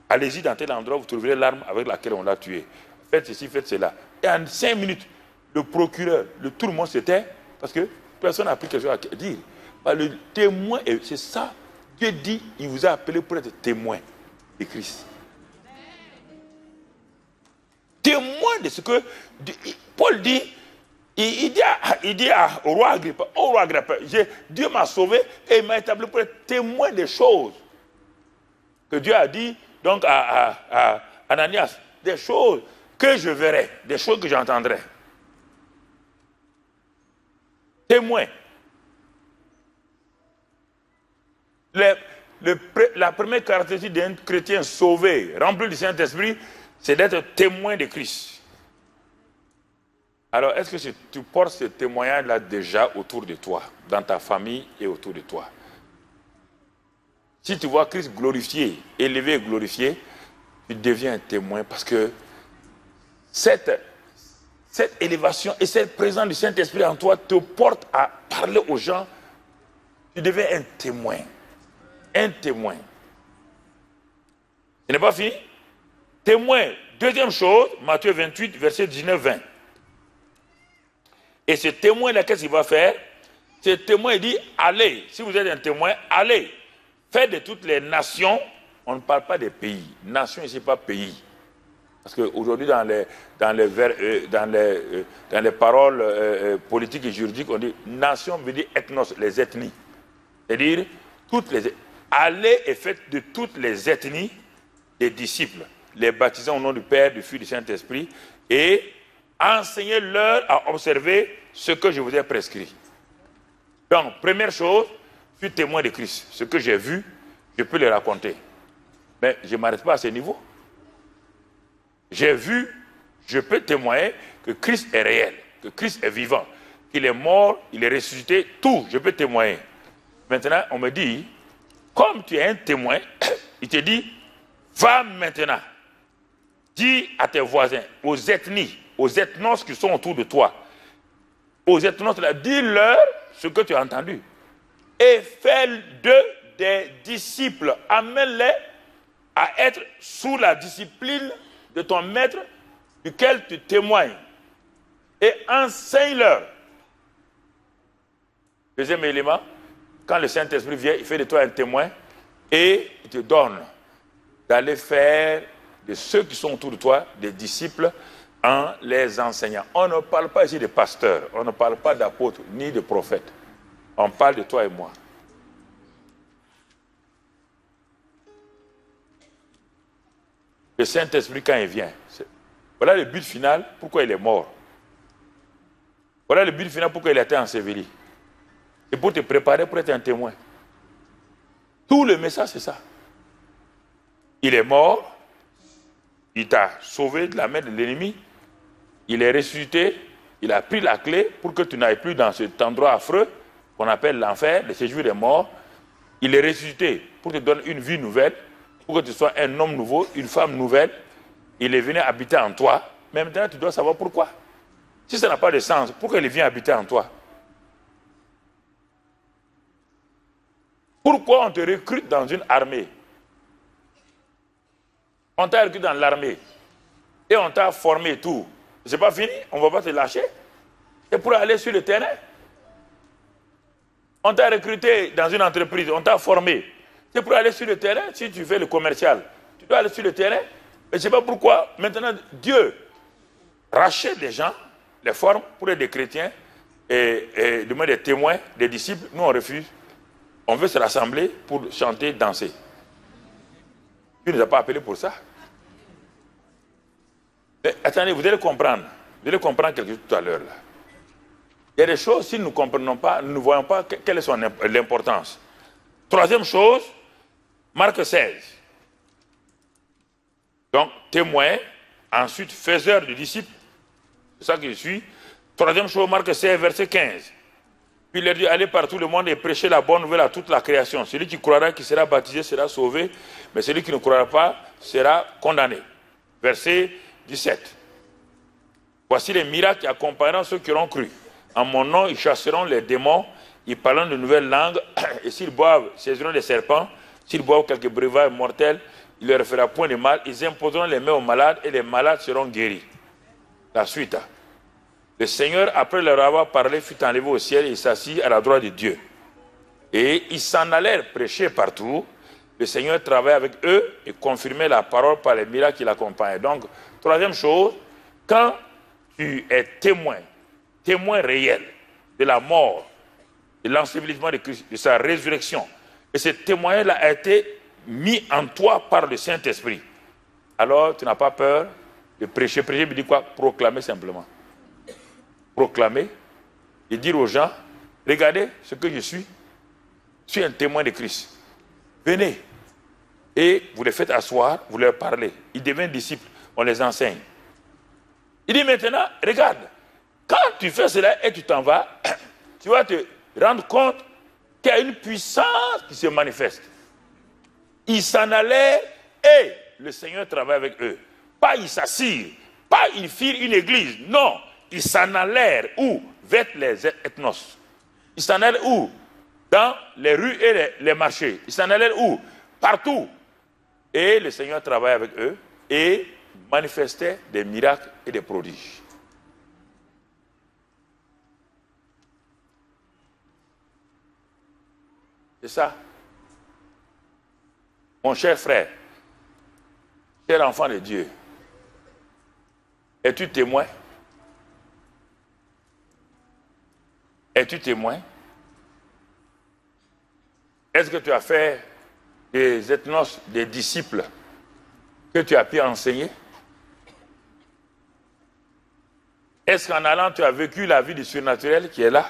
Allez-y dans tel endroit, vous trouverez l'arme avec laquelle on l'a tué. Faites ceci, faites cela. Et en 5 minutes, le procureur, tout le monde s'était, parce que personne n'a pris quelque chose à dire. Le témoin, c'est ça. Dieu dit, il vous a appelé pour être témoin de Christ. Témoin de ce que Paul dit. Il dit au roi Agrippa, Dieu m'a sauvé et il m'a établi pour être témoin des choses que Dieu a dit donc à Ananias, des choses que je verrai, des choses que j'entendrai. Témoin. La première caractéristique d'un chrétien sauvé, rempli du Saint-Esprit, c'est d'être témoin de Christ. Alors, est-ce que tu portes ce témoignage-là déjà autour de toi, dans ta famille et autour de toi? Si tu vois Christ glorifié, élevé et glorifié, tu deviens un témoin parce que cette élévation et cette présence du Saint-Esprit en toi te porte à parler aux gens. Tu deviens un témoin. Un témoin. Ce n'est pas fini? Témoin. Deuxième chose, Matthieu 28, verset 19-20. Et ce témoin-là, qu'est-ce qu'il va faire? Ce témoin, il dit, allez, si vous êtes un témoin, allez, faites de toutes les nations, on ne parle pas des pays, nation ici, pas pays. Parce qu'aujourd'hui, dans les paroles politiques et juridiques, on dit nation veut dire ethnos, les ethnies. C'est-à-dire, allez et faites de toutes les ethnies des disciples, les baptisant au nom du Père, du Fils et du Saint-Esprit, et enseignez-leur à observer ce que je vous ai prescrit. Donc, première chose, je suis témoin de Christ. Ce que j'ai vu, je peux le raconter. Mais je ne m'arrête pas à ce niveau. J'ai vu, je peux témoigner que Christ est réel, que Christ est vivant, qu'il est mort, il est ressuscité, tout, je peux témoigner. Maintenant, on me dit, comme tu es un témoin, il te dit, va maintenant, dis à tes voisins, aux ethnies, aux ethnos qui sont autour de toi, aux ethnos, dis-leur ce que tu as entendu. Et fais d'eux des disciples, amène-les à être sous la discipline de ton maître duquel tu témoignes et enseigne-leur. Deuxième élément, quand le Saint-Esprit vient, il fait de toi un témoin et il te donne d'aller faire de ceux qui sont autour de toi des disciples en les enseignant. On ne parle pas ici de pasteurs, on ne parle pas d'apôtres ni de prophètes. On parle de toi et moi. Le Saint-Esprit, quand il vient, voilà le but final, pourquoi il est mort. Voilà le but final, pourquoi il a été enseveli. Et pour te préparer pour être un témoin. Tout le message, c'est ça. Il est mort, il t'a sauvé de la main de l'ennemi, il est ressuscité, il a pris la clé pour que tu n'ailles plus dans cet endroit affreux qu'on appelle l'enfer, le séjour des morts. Il est ressuscité pour te donner une vie nouvelle, pour que tu sois un homme nouveau, une femme nouvelle. Il est venu habiter en toi. Mais maintenant, tu dois savoir pourquoi. Si ça n'a pas de sens, pourquoi il vient habiter en toi? Pourquoi on te recrute dans une armée? On t'a recruté dans l'armée et on t'a formé et tout. C'est pas fini, on ne va pas te lâcher. Et pour aller sur le terrain, on t'a recruté dans une entreprise, on t'a formé. C'est pour aller sur le terrain, si tu fais le commercial, tu dois aller sur le terrain. Et je ne sais pas pourquoi, maintenant, Dieu rachète des gens, les forme pour être des chrétiens et demande des témoins, des disciples. Nous, on refuse. On veut se rassembler pour chanter, danser. Dieu ne nous a pas appelés pour ça. Mais attendez, vous allez comprendre. Vous allez comprendre quelque chose tout à l'heure. Il y a des choses, si nous ne comprenons pas, nous ne voyons pas quelle est son l'importance. Troisième chose, Marc 16. Donc, témoin, ensuite faiseur de disciples. C'est ça que je suis. Troisième chose, Marc 16, verset 15. Puis il leur dit, allez par tout le monde et prêchez la bonne nouvelle à toute la création. Celui qui croira, qui sera baptisé, sera sauvé, mais celui qui ne croira pas sera condamné. Verset 17. Voici les miracles qui accompagneront ceux qui auront cru. En mon nom, ils chasseront les démons, ils parleront de nouvelles langues, et s'ils boivent, saisiront des serpents, s'ils boivent quelques breuvages mortels, il ne leur fera point de mal, ils imposeront les mains aux malades, et les malades seront guéris. La suite. Le Seigneur, après leur avoir parlé, fut enlevé au ciel et il s'assit à la droite de Dieu. Et ils s'en allèrent prêcher partout. Le Seigneur travaillait avec eux et confirmait la parole par les miracles qui l'accompagnaient. Donc, troisième chose, quand tu es témoin réel de la mort, de l'ensevelissement de Christ, de sa résurrection, et ce témoignage-là a été mis en toi par le Saint-Esprit, alors tu n'as pas peur de prêcher. Prêcher veut dire quoi? Proclamer simplement. Proclamer et dire aux gens, regardez ce que je suis un témoin de Christ. Venez. Et vous les faites asseoir, vous leur parlez. Ils deviennent disciples, on les enseigne. Il dit maintenant, regarde, quand tu fais cela et tu t'en vas, tu vas te rendre compte qu'il y a une puissance qui se manifeste. Ils s'en allaient et le Seigneur travaille avec eux. Pas ils s'assirent, pas ils firent une église, non. Ils s'en allèrent où? Vers les ethnos. Ils s'en allèrent où? Dans les rues et les marchés. Ils s'en allèrent où? Partout. Et le Seigneur travaillait avec eux et manifestait des miracles et des prodiges. C'est ça. Mon cher frère, cher enfant de Dieu, Es-tu témoin? Es-tu témoin? Est-ce que tu as fait des ethnos, des disciples que tu as pu enseigner? Est-ce qu'en allant, tu as vécu la vie du surnaturel qui est là?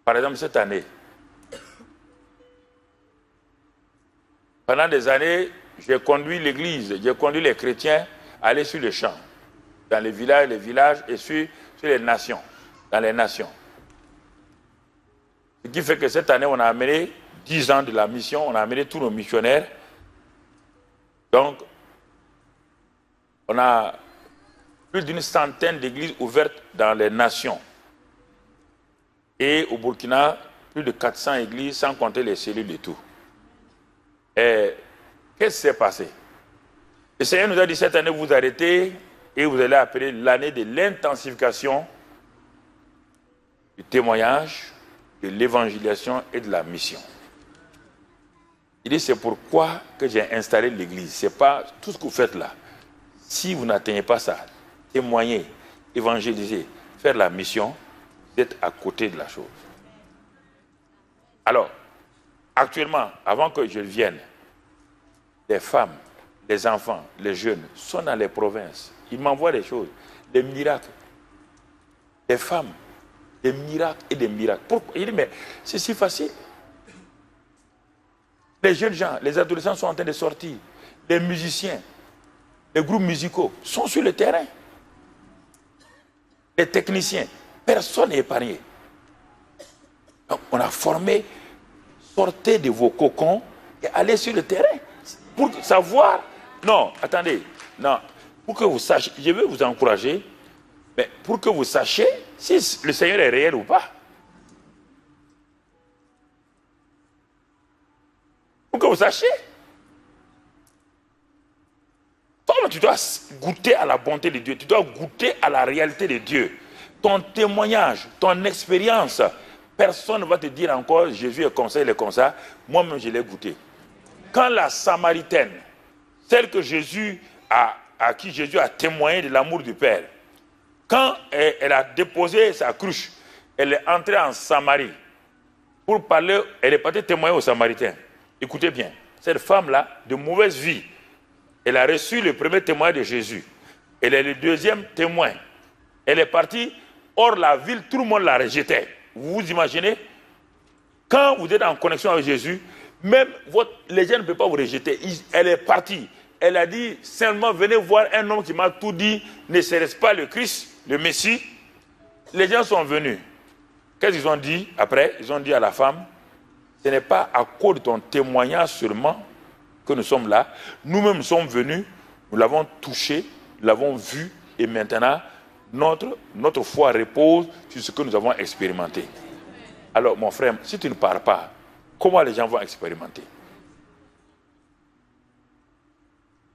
Par exemple, cette année, pendant des années, j'ai conduit l'église, j'ai conduit les chrétiens à aller sur les champs, dans les villages et sur les nations, dans les nations. Ce qui fait que cette année, on a amené 10 ans de la mission, on a amené tous nos missionnaires. Donc, on a plus d'une centaine d'églises ouvertes dans les nations. Et au Burkina, plus de 400 églises, sans compter les cellules et tout. Et qu'est-ce qui s'est passé? Le Seigneur nous a dit, cette année, vous arrêtez et vous allez appeler l'année de l'intensification du témoignage, de l'évangélisation et de la mission. Il dit, c'est pourquoi que j'ai installé l'église. Ce n'est pas tout ce que vous faites là. Si vous n'atteignez pas ça, témoigner, évangéliser, faire la mission, vous êtes à côté de la chose. Alors, actuellement, avant que je vienne, les femmes, les enfants, les jeunes sont dans les provinces. Ils m'envoient des choses, des miracles. Des femmes, des miracles et des miracles. Pourquoi? Il dit, mais c'est si facile. Les jeunes gens, les adolescents sont en train de sortir. Les musiciens, les groupes musicaux sont sur le terrain. Les techniciens, personne n'est épargné. Donc, on a formé, sortez de vos cocons et allez sur le terrain. Pour savoir, non, attendez, non, pour que vous sachiez, je veux vous encourager, mais pour que vous sachiez si le Seigneur est réel ou pas. Pour que vous sachiez. Toi, tu dois goûter à la bonté de Dieu, tu dois goûter à la réalité de Dieu. Ton témoignage, ton expérience, personne ne va te dire encore, Jésus est comme ça, il est comme ça. Moi-même, je l'ai goûté. Quand la Samaritaine, celle que à qui Jésus a témoigné de l'amour du Père, quand elle a déposé sa cruche, elle est entrée en Samarie pour parler, elle est partie témoigner aux Samaritains. Écoutez bien, cette femme-là, de mauvaise vie, elle a reçu le premier témoin de Jésus. Elle est le deuxième témoin. Elle est partie hors la ville, tout le monde la rejetait. Vous vous imaginez? Quand vous êtes en connexion avec Jésus, même les gens ne peuvent pas vous rejeter. Elle est partie. Elle a dit, seulement venez voir un homme qui m'a tout dit, ne serait-ce pas le Christ, le Messie? Les gens sont venus. Qu'est-ce qu'ils ont dit après? Ils ont dit à la femme, ce n'est pas à cause de ton témoignage seulement que nous sommes là. Nous-mêmes sommes venus, nous l'avons touché, nous l'avons vu, et maintenant, notre foi repose sur ce que nous avons expérimenté. Alors, mon frère, si tu ne pars pas, comment les gens vont expérimenter?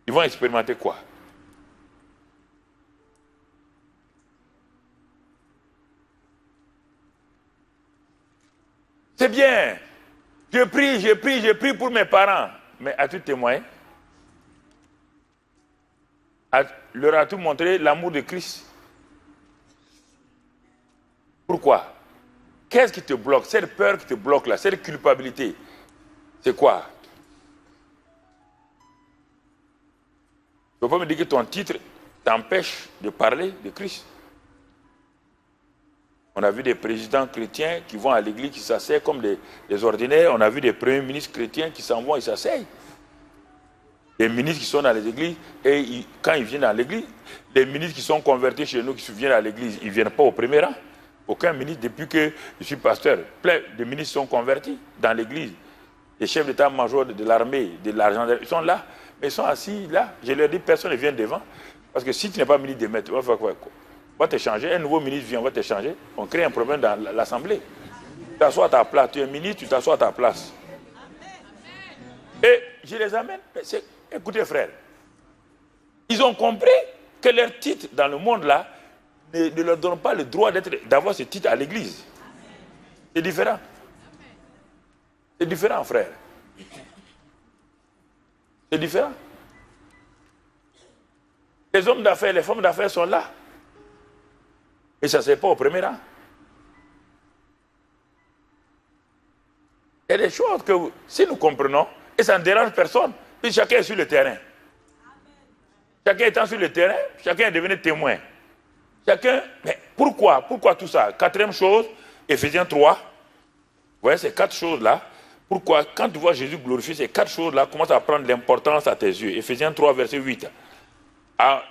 Ils vont expérimenter quoi? C'est bien. Je prie pour mes parents. Mais as-tu témoigné? Leur as-tu montré l'amour de Christ? Pourquoi? Qu'est-ce qui te bloque? Cette peur qui te bloque là, cette culpabilité, c'est quoi? Tu ne peux pas me dire que ton titre t'empêche de parler de Christ. On a vu des présidents chrétiens qui vont à l'église, qui s'asseyent comme des ordinaires. On a vu des premiers ministres chrétiens qui s'en vont et s'asseyent. Les ministres qui sont dans les églises, et quand ils viennent dans l'église, les ministres qui sont convertis chez nous, qui viennent à l'église, ils ne viennent pas au premier rang. Aucun ministre, depuis que je suis pasteur, plein de ministres sont convertis dans l'église. Les chefs d'état-major de l'armée, de l'argent, ils sont là, mais ils sont assis là. Je leur dis, personne ne vient devant. Parce que si tu n'es pas ministre des maîtres, tu vas faire quoi? On va te changer, un nouveau ministre vient, on va te changer. On crée un problème dans l'Assemblée. Tu t'assois à ta place, tu es ministre, tu t'assois à ta place. Et je les amène. Écoutez frère, ils ont compris que leur titre dans le monde là ne leur donne pas le droit d'avoir ce titre à l'église. C'est différent. C'est différent frère. C'est différent. Les hommes d'affaires, les femmes d'affaires sont là. Et ça ne c'est pas au premier rang. Il y a des choses que si nous comprenons, et ça ne dérange personne, puis chacun est sur le terrain. Chacun étant sur le terrain, chacun est devenu témoin. Chacun, mais pourquoi tout ça? Quatrième chose, Éphésiens 3. Vous voyez, ces 4 choses-là. Pourquoi, quand tu vois Jésus glorifié, ces 4 choses-là commencent à prendre l'importance à tes yeux. Éphésiens 3, verset 8. Alors,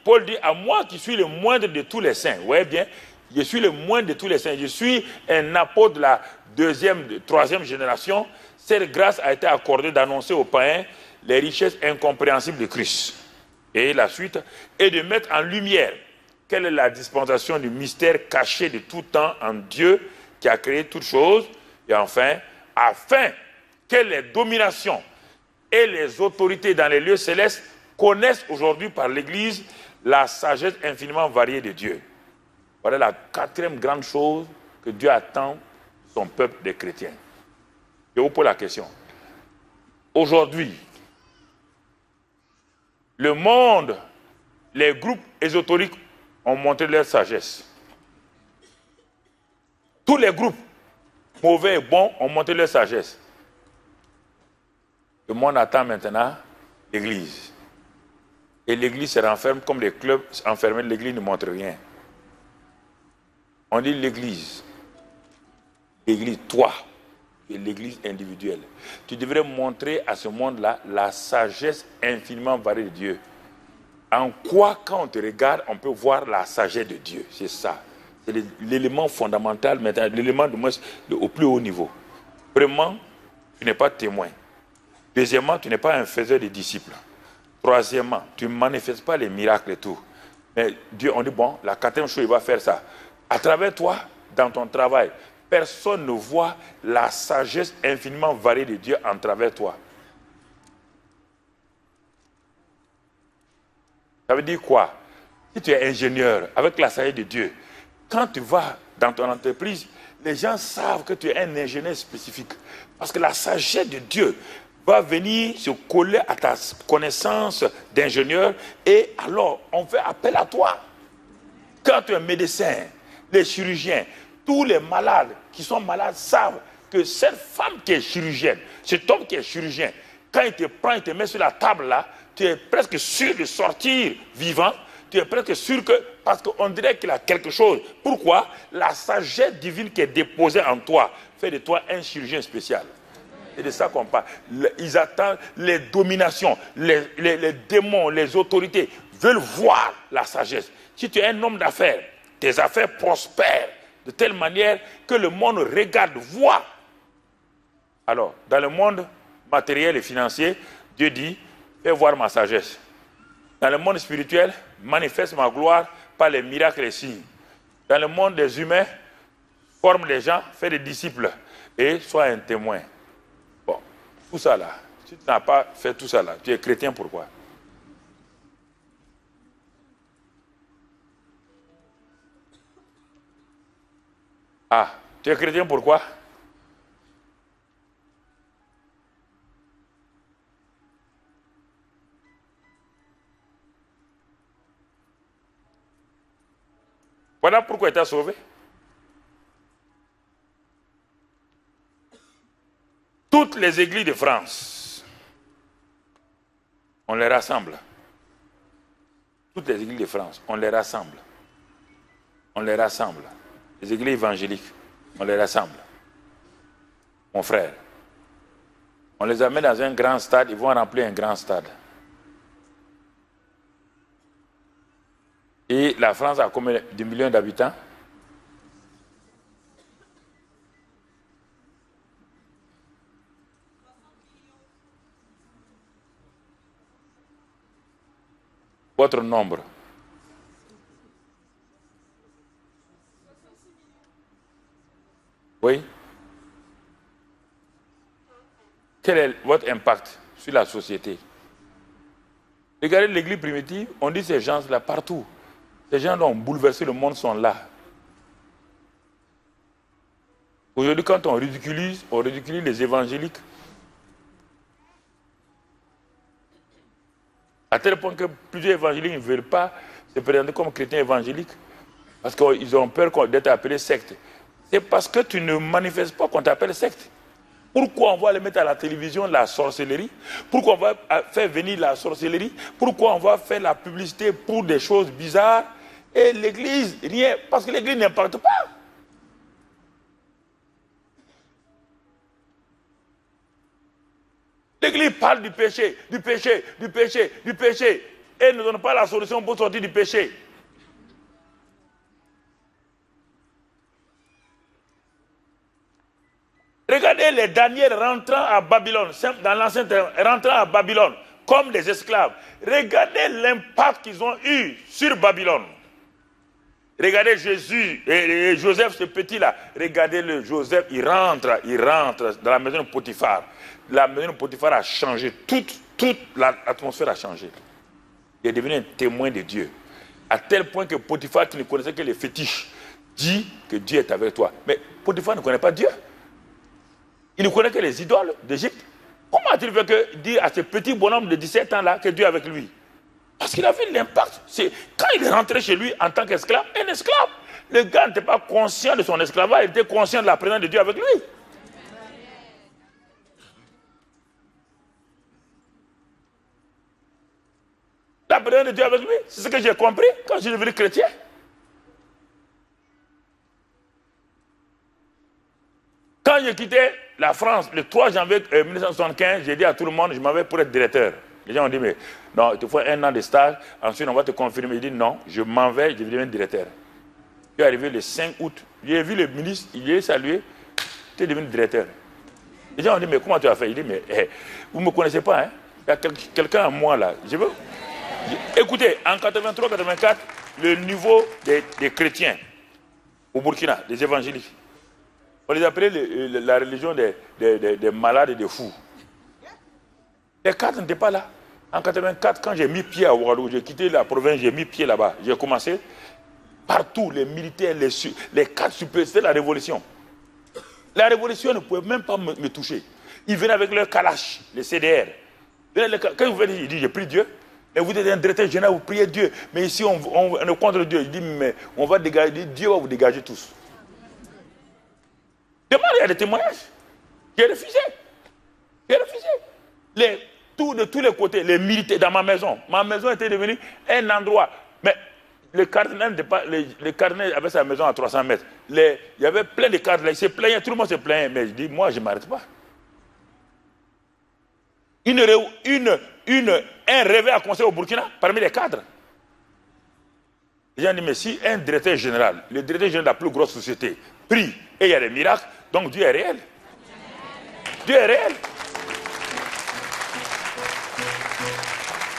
Paul dit, à moi qui suis le moindre de tous les saints. Vous voyez bien, je suis le moindre de tous les saints. Je suis un apôtre de la 2e, 3e génération. Cette grâce a été accordée d'annoncer aux païens les richesses incompréhensibles de Christ. Et la suite, et de mettre en lumière quelle est la dispensation du mystère caché de tout temps en Dieu qui a créé toutes choses. Et enfin, afin que les dominations et les autorités dans les lieux célestes connaissent aujourd'hui par l'Église la sagesse infiniment variée de Dieu. Voilà la 4e grande chose que Dieu attend de son peuple des chrétiens. Je vous pose la question. Aujourd'hui, le monde, les groupes ésotériques ont montré leur sagesse. Tous les groupes, mauvais et bons, ont montré leur sagesse. Le monde attend maintenant l'Église. Et l'Église se renferme comme les clubs enfermés, l'Église ne montre rien. On dit l'Église. L'Église, toi, et l'Église individuelle. Tu devrais montrer à ce monde-là la sagesse infiniment variée de Dieu. En quoi, quand on te regarde, on peut voir la sagesse de Dieu. C'est ça. C'est l'élément fondamental, maintenant, l'élément au plus haut niveau. Premièrement, tu n'es pas témoin. Deuxièmement, tu n'es pas un faiseur de disciples. Troisièmement, tu ne manifestes pas les miracles et tout. Mais Dieu, on dit, bon, la 4e chose, il va faire ça. À travers toi, dans ton travail, personne ne voit la sagesse infiniment variée de Dieu en travers toi. Ça veut dire quoi? Si tu es ingénieur avec la sagesse de Dieu, quand tu vas dans ton entreprise, les gens savent que tu es un ingénieur spécifique. Parce que la sagesse de Dieu va venir se coller à ta connaissance d'ingénieur et alors on fait appel à toi. Quand tu es médecin, les chirurgiens, tous les malades qui sont malades savent que cette femme qui est chirurgienne, cet homme qui est chirurgien, quand il te prend, il te met sur la table là, tu es presque sûr de sortir vivant, tu es presque sûr que, parce qu'on dirait qu'il a quelque chose. Pourquoi? La sagesse divine qui est déposée en toi fait de toi un chirurgien spécial. C'est de ça qu'on parle. Ils attendent les dominations, les démons, les autorités veulent voir la sagesse. Si tu es un homme d'affaires, tes affaires prospèrent de telle manière que le monde regarde, voit. Alors, dans le monde matériel et financier, Dieu dit, fais voir ma sagesse. Dans le monde spirituel, manifeste ma gloire par les miracles et les signes. Dans le monde des humains, forme les gens, fais des disciples et sois un témoin. Bon, tout ça là, si tu n'as pas fait tout ça là, tu es chrétien pourquoi? Ah, tu es chrétien pourquoi? Voilà pourquoi tu es sauvé. Toutes les églises de France, on les rassemble. Toutes les églises de France, on les rassemble. On les rassemble. Les églises évangéliques, on les rassemble. Mon frère, on les amène dans un grand stade, ils vont remplir un grand stade. Et la France a combien de millions d'habitants? Votre nombre? Oui? Quel est votre impact sur la société? Regardez l'église primitive, on dit ces gens-là partout. Ces gens qui ont bouleversé le monde sont là. Aujourd'hui, quand on ridiculise les évangéliques. À tel point que plusieurs évangéliques ne veulent pas se présenter comme chrétiens évangéliques parce qu'ils ont peur d'être appelés secte. C'est parce que tu ne manifestes pas qu'on t'appelle secte. Pourquoi on va aller mettre à la télévision la sorcellerie? Pourquoi on va faire venir la sorcellerie? Pourquoi on va faire la publicité pour des choses bizarres? Et l'église, rien, parce que l'église n'impacte pas. L'église parle du péché, du péché, du péché, du péché. Et elle ne donne pas la solution pour sortir du péché. Regardez les Daniel rentrant à Babylone, dans l'Ancien Testament, rentrant à Babylone, comme des esclaves. Regardez l'impact qu'ils ont eu sur Babylone. Regardez Jésus et Joseph, ce petit-là. Regardez-le, Joseph, il rentre dans la maison de Potiphar. La maison de Potiphar a changé, toute l'atmosphère a changé. Il est devenu un témoin de Dieu. À tel point que Potiphar, qui ne connaissait que les fétiches, dit que Dieu est avec toi. Mais Potiphar ne connaît pas Dieu. Il ne connaît que les idoles d'Égypte. Comment a-t-il fait que dire à ce petit bonhomme de 17 ans-là que Dieu est avec lui? Parce qu'il a vu l'impact. Quand il est rentré chez lui en tant qu'esclave, un esclave, le gars n'était pas conscient de son esclavage, il était conscient de la présence de Dieu avec lui. La présence de Dieu avec lui, c'est ce que j'ai compris quand je suis devenu chrétien. Quand j'ai quitté la France le 3 janvier 1975, j'ai dit à tout le monde, je m'en vais pour être directeur. Les gens ont dit, mais non, il te faut 1 an de stage, ensuite on va te confirmer. Il dit, non, je m'en vais, je vais devenir directeur. Je suis arrivé le 5 août, j'ai vu le ministre, il est salué, tu es devenu directeur. Les gens ont dit, mais comment tu as fait? Il dit, mais vous ne me connaissez pas, hein? Il y a quelqu'un à moi là. Écoutez, en 83-84, le niveau des chrétiens au Burkina, des évangéliques, on les appelait la religion des malades et des fous. Les cadres n'étaient pas là. En 84, quand j'ai mis pied à Ouagadougou, j'ai quitté la province, j'ai mis pied là-bas. J'ai commencé partout, les militaires, les cadres supérieurs, c'était la révolution. La révolution ne pouvait même pas me toucher. Ils venaient avec leur kalash, les CDR. Quand vous venez, ils disent, j'ai pris Dieu. Mais vous êtes un directeur général, vous priez Dieu. Mais ici, on est contre Dieu. Il dit, mais on va dégager, Dieu va vous dégager tous. Demain, il y a des témoignages. J'ai refusé. J'ai refusé. De tous les côtés, les militaires dans ma maison. Ma maison était devenue un endroit. Mais le cardinal avait sa maison à 300 mètres. Il y avait plein de cardinals. Il se plaignait, tout le monde se plaignait. Mais je dis, moi, je ne m'arrête pas. Un réveil a commencé au Burkina parmi les cadres. Les gens disent, mais si un directeur général, le directeur général de la plus grosse société, prie et il y a des miracles, donc Dieu est réel. Dieu est réel.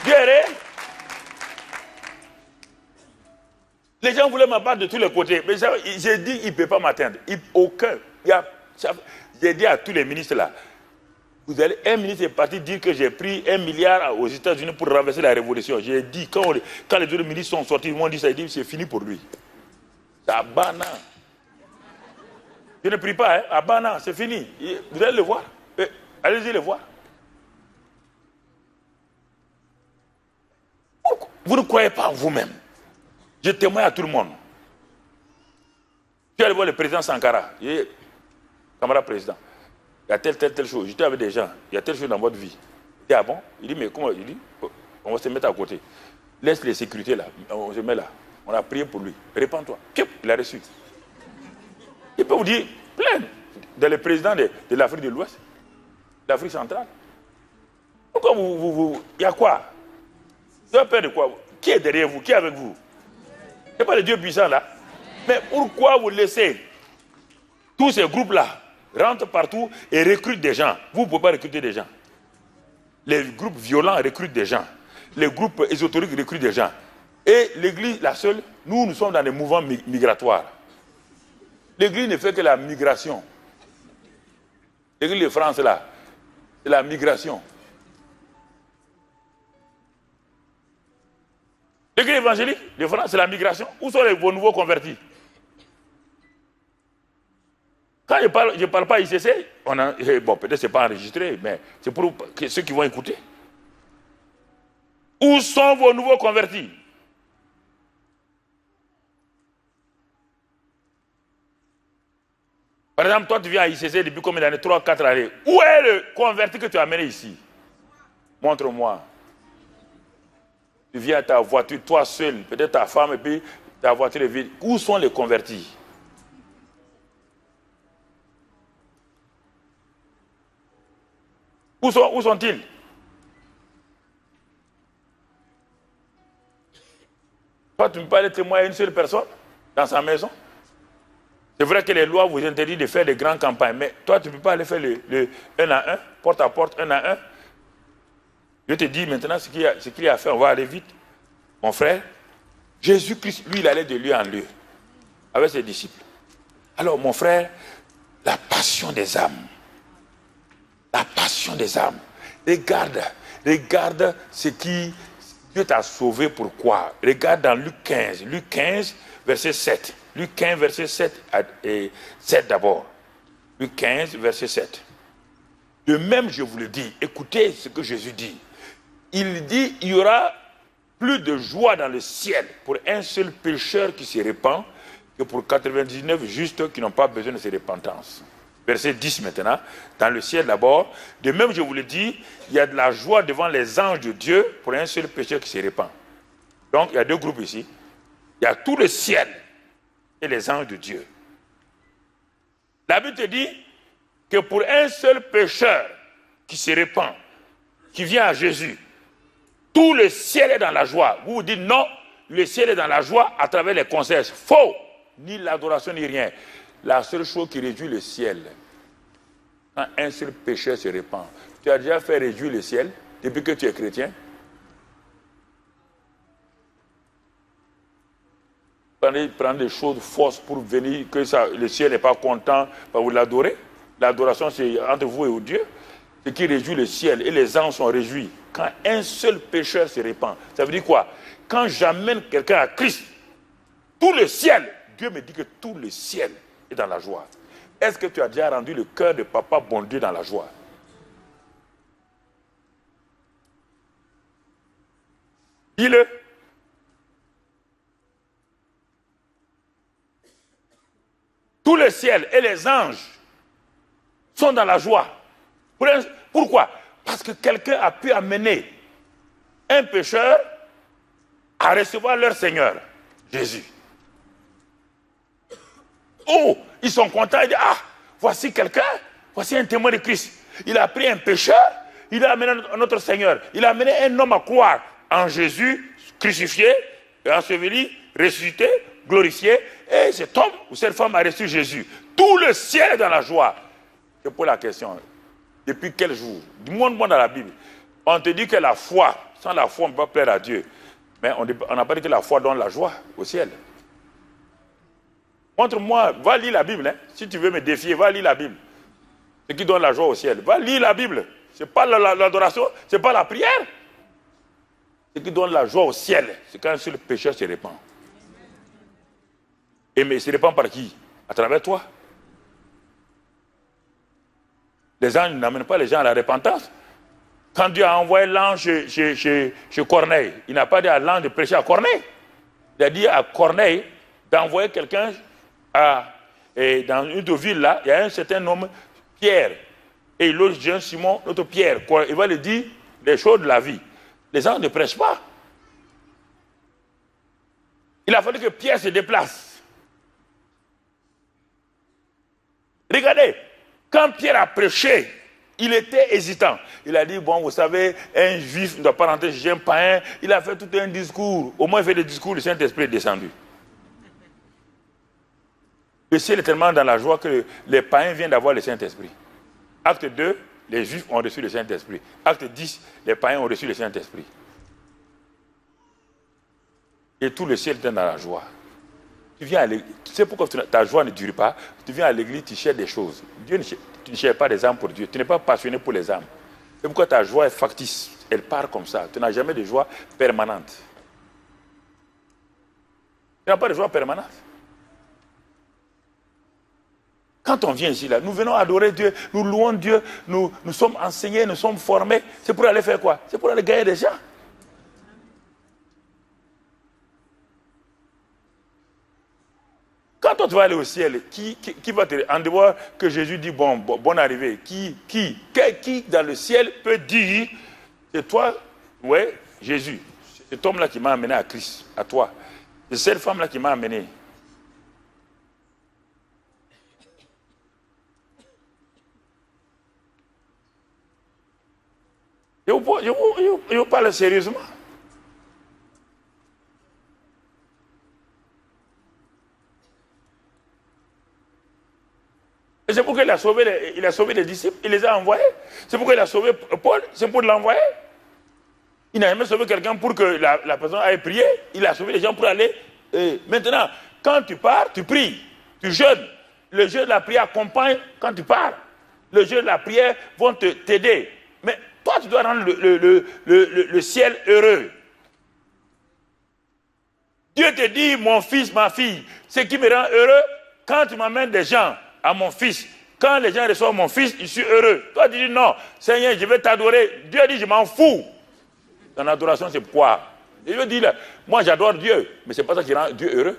Dieu est réel. Les gens voulaient m'abattre de tous les côtés. Mais j'ai dit, il ne peut pas m'atteindre. Aucun. J'ai dit à tous les ministres là, un ministre est parti dire que j'ai pris 1 milliard aux États-Unis pour renverser la révolution. J'ai dit, quand les autres ministres sont sortis, ils m'ont dit ça, ils disent c'est fini pour lui. C'est à Bana. Je ne prie pas, hein, à Bana, c'est fini. Vous allez le voir. Allez-y le voir. Vous ne croyez pas en vous-même. Je témoigne à tout le monde. Je suis allé voir le président Sankara. Camarade président. Il y a telle chose. J'étais avec des gens. Il y a telle chose dans votre vie. Il dit, ah bon? Il dit, mais comment? Il dit, on va se mettre à côté. Laisse les sécurités là. On se met là. On a prié pour lui. Répands-toi. Il a reçu. Il peut vous dire, plein. Dans les présidents de l'Afrique de l'Ouest, l'Afrique centrale. Pourquoi il y a quoi? Vous avez peur de quoi? Qui est derrière vous? Qui est avec vous? Ce n'est pas le Dieu puissant là. Mais pourquoi vous laissez tous ces groupes-là rentrent partout et recrutent des gens? Vous ne pouvez pas recruter des gens. Les groupes violents recrutent des gens. Les groupes ésotériques recrutent des gens. Et l'Église, la seule, nous sommes dans des mouvements migratoires. L'Église ne fait que la migration. L'Église de France, là, c'est la migration. L'Église évangélique de France, c'est la migration. Où sont vos nouveaux convertis? Quand je ne parle pas ICC, bon, peut-être que ce n'est pas enregistré, mais c'est pour ceux qui vont écouter. Où sont vos nouveaux convertis? Par exemple, toi, tu viens à ICC depuis combien d'années? 3, 4 années. Où est le converti que tu as amené ici? Montre-moi. Tu viens à ta voiture, toi seul, peut-être ta femme, et puis ta voiture est vide. Où sont les convertis? Où sont-ils? Toi, tu ne peux pas être témoin à une seule personne dans sa maison. C'est vrai que les lois vous interdisent de faire des grandes campagnes, mais toi, tu ne peux pas aller faire le 1 à 1, porte à porte, 1 à 1. Je te dis maintenant ce qu'il y a à faire, on va aller vite. Mon frère, Jésus-Christ, lui, il allait de lieu en lieu avec ses disciples. Alors, mon frère, la passion des âmes. La passion des âmes. Regarde ce qui Dieu t'a sauvé. Pourquoi? Regarde dans Luc 15. Luc 15, verset 7. Luc 15, verset 7 et 7 d'abord. Luc 15, verset 7. De même, je vous le dis, écoutez ce que Jésus dit. Il dit, il y aura plus de joie dans le ciel pour un seul pécheur qui se répand que pour 99 justes qui n'ont pas besoin de cette repentance. Verset 10 maintenant, dans le ciel d'abord. De même, je vous le dis, il y a de la joie devant les anges de Dieu pour un seul pécheur qui se répand. Donc, il y a deux groupes ici. Il y a tout le ciel et les anges de Dieu. La Bible te dit que pour un seul pécheur qui se répand, qui vient à Jésus, tout le ciel est dans la joie. Vous vous dites non, le ciel est dans la joie à travers les concerts. Faux, ni l'adoration ni rien. La seule chose qui réjouit le ciel, quand un seul pécheur se répand. Tu as déjà fait réjouir le ciel depuis que tu es chrétien? Prendre des choses fausses pour venir, que le ciel n'est pas content, vous l'adorez. L'adoration, c'est entre vous et Dieu. Ce qui réjouit le ciel, et les anges sont réjouis. Quand un seul pécheur se répand, ça veut dire quoi? Quand j'amène quelqu'un à Christ, tout le ciel, Dieu me dit que tout le ciel est dans la joie. Est-ce que tu as déjà rendu le cœur de papa bon Dieu dans la joie? Dis-le. Tout le ciel et les anges sont dans la joie. Pourquoi? Parce que quelqu'un a pu amener un pécheur à recevoir leur Seigneur, Jésus. Oh, ils sont contents, ils disent, ah, voici quelqu'un, voici un témoin de Christ. Il a pris un pécheur, il a amené notre Seigneur. Il a amené un homme à croire en Jésus, crucifié, enseveli, ressuscité, glorifié. Et cet homme ou cette femme a reçu Jésus. Tout le ciel est dans la joie. Je pose la question. Depuis quel jour? Dis-moi dans la Bible. On te dit que la foi, sans la foi, on ne peut pas plaire à Dieu. Mais on n'a pas dit que la foi donne la joie au ciel. Montre-moi, va lire la Bible. Hein. Si tu veux me défier, va lire la Bible. Ce qui donne la joie au ciel. Va lire la Bible. Ce n'est pas l'adoration, ce n'est pas la prière. Ce qui donne la joie au ciel, c'est quand un seul pécheur se répand. Et mais il se répand par qui? À travers toi. Les anges n'amènent pas les gens à la repentance. Quand Dieu a envoyé l'ange chez Corneille, il n'a pas dit à l'ange de prêcher à Corneille. Il a dit à Corneille d'envoyer quelqu'un dans une autre ville là, il y a un certain homme, Pierre. Et il loge Jean Simon, l'autre Pierre. Il va lui dire les choses de la vie. Les anges ne prêchent pas. Il a fallu que Pierre se déplace. Regardez, quand Pierre a prêché, il était hésitant. Il a dit, bon, vous savez, un juif ne doit pas rentrer chez un païen. Il a fait tout un discours. Au moins, il fait le discours, le Saint-Esprit est descendu. Le ciel est tellement dans la joie que les païens viennent d'avoir le Saint-Esprit. Acte 2, les juifs ont reçu le Saint-Esprit. Acte 10, les païens ont reçu le Saint-Esprit. Et tout le ciel est dans la joie. Tu viens à l'église, tu sais pourquoi ta joie ne dure pas? Tu viens à l'église, tu cherches des choses. Tu ne cherches pas des âmes pour Dieu. Tu n'es pas passionné pour les âmes. C'est pourquoi ta joie est factice. Elle part comme ça. Tu n'as jamais de joie permanente. Tu n'as pas de joie permanente. Quand on vient ici, là, nous venons adorer Dieu, nous louons Dieu, nous sommes enseignés, nous sommes formés. C'est pour aller faire quoi? C'est pour aller gagner des gens. toi tu vas aller au ciel, qui va te... En dehors que Jésus dit, bonne arrivée, qui dans le ciel peut dire, c'est toi, ouais, Jésus, c'est cet homme-là qui m'a amené à Christ, à toi. C'est cette femme-là qui m'a amené. Je vous parle sérieusement. Et c'est pourquoi il a sauvé les disciples, il les a envoyés. C'est pourquoi il a sauvé Paul, c'est pour l'envoyer. Il n'a jamais sauvé quelqu'un pour que la personne aille prier. Il a sauvé les gens pour aller. Maintenant, quand tu pars, tu pries, tu jeûnes. Le jeûne de la prière accompagne quand tu pars. Le jeûne de la prière vont t'aider. Mais toi, tu dois rendre le ciel heureux. Dieu te dit, mon fils, ma fille, ce qui me rend heureux, quand tu m'amènes des gens à mon fils, quand les gens reçoivent mon fils, je suis heureux. Toi, tu dis, non, Seigneur, je vais t'adorer. Dieu dit, je m'en fous. Ton adoration, c'est quoi? Et je dis, là, moi, j'adore Dieu, mais c'est pas ça qui rend Dieu heureux.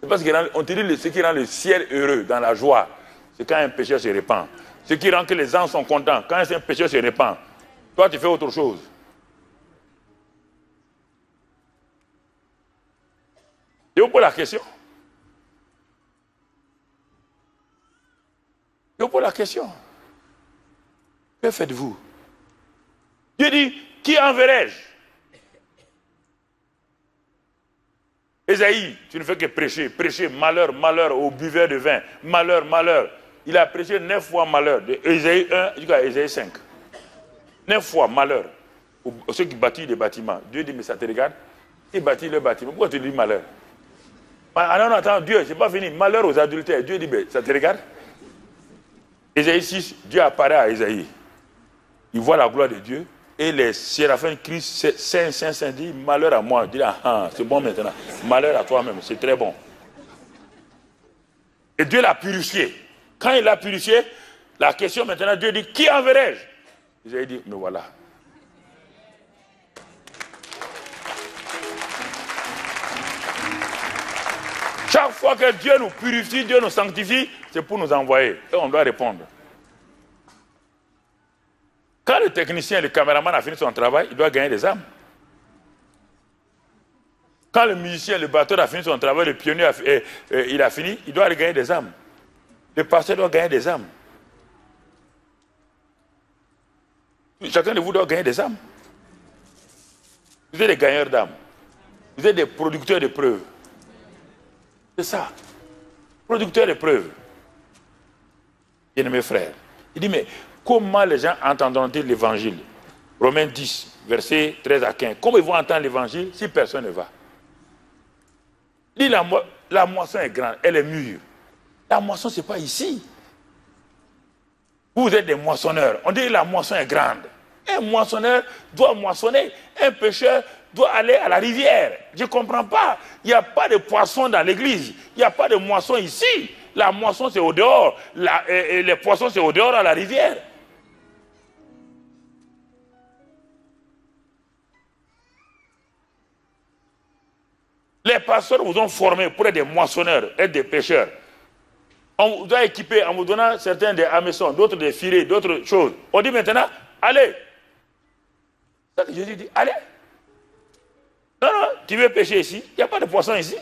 C'est parce qu'on te dit, ce qui rend le ciel heureux, dans la joie, c'est quand un pécheur se répand. Ce qui rend que les gens sont contents, quand un pécheur se répand. Toi, tu fais autre chose. Je vous pose la question. Je vous pose la question. Que faites-vous? Dieu dit, qui enverrai-je? Ésaïe, tu ne fais que prêcher, prêcher malheur, malheur aux buveurs de vin, malheur, malheur. Il a prêché 9 fois malheur, de Ésaïe 1 jusqu'à Ésaïe 5. 9 fois malheur aux ceux qui bâtissent des bâtiments. Dieu dit, mais ça te regarde? Ils bâtissent le bâtiment, pourquoi tu dis malheur? Ah non, attends, Dieu, c'est pas fini. Malheur aux adultères. Dieu dit, mais ça te regarde? Ésaïe 6, Dieu apparaît à Ésaïe. Il voit la gloire de Dieu. Et les séraphins crient, Saint, Saint, Saint, dit, malheur à moi. Il dit, ah, c'est bon maintenant. Malheur à toi-même, c'est très bon. Et Dieu l'a purifié. Quand il l'a purifié, la question maintenant, Dieu dit, qui enverrai-je? Ésaïe dit, me voilà. Chaque fois que Dieu nous purifie, Dieu nous sanctifie, c'est pour nous envoyer. Et on doit répondre. Quand le technicien, le caméraman a fini son travail, il doit gagner des âmes. Quand le musicien, le batteur a fini son travail, le pionnier il a fini, il doit gagner des âmes. Le pasteur doit gagner des âmes. Chacun de vous doit gagner des âmes. Vous êtes des gagneurs d'âmes. Vous êtes des producteurs de preuves. C'est ça. Producteur de preuves. Bien-aimés frères. Il dit, mais comment les gens entendront-ils l'évangile? Romains 10, versets 13 à 15. Comment ils vont entendre l'évangile si personne ne va? Il dit, la moisson est grande, elle est mûre. La moisson, ce n'est pas ici. Vous êtes des moissonneurs. On dit que la moisson est grande. Un moissonneur doit moissonner. Un pêcheur doit aller à la rivière. Je ne comprends pas. Il n'y a pas de poisson dans l'église. Il n'y a pas de moisson ici. La moisson, c'est au dehors. Et les poissons, c'est au dehors à la rivière. Les pasteurs vous ont formé pour être des moissonneurs, être des pêcheurs. On vous doit équiper en vous donnant certains des hameçons, d'autres des filets, d'autres choses. On dit maintenant, allez. C'est ça que Jésus dit, allez. Non, non, tu veux pêcher ici, il n'y a pas de poisson ici.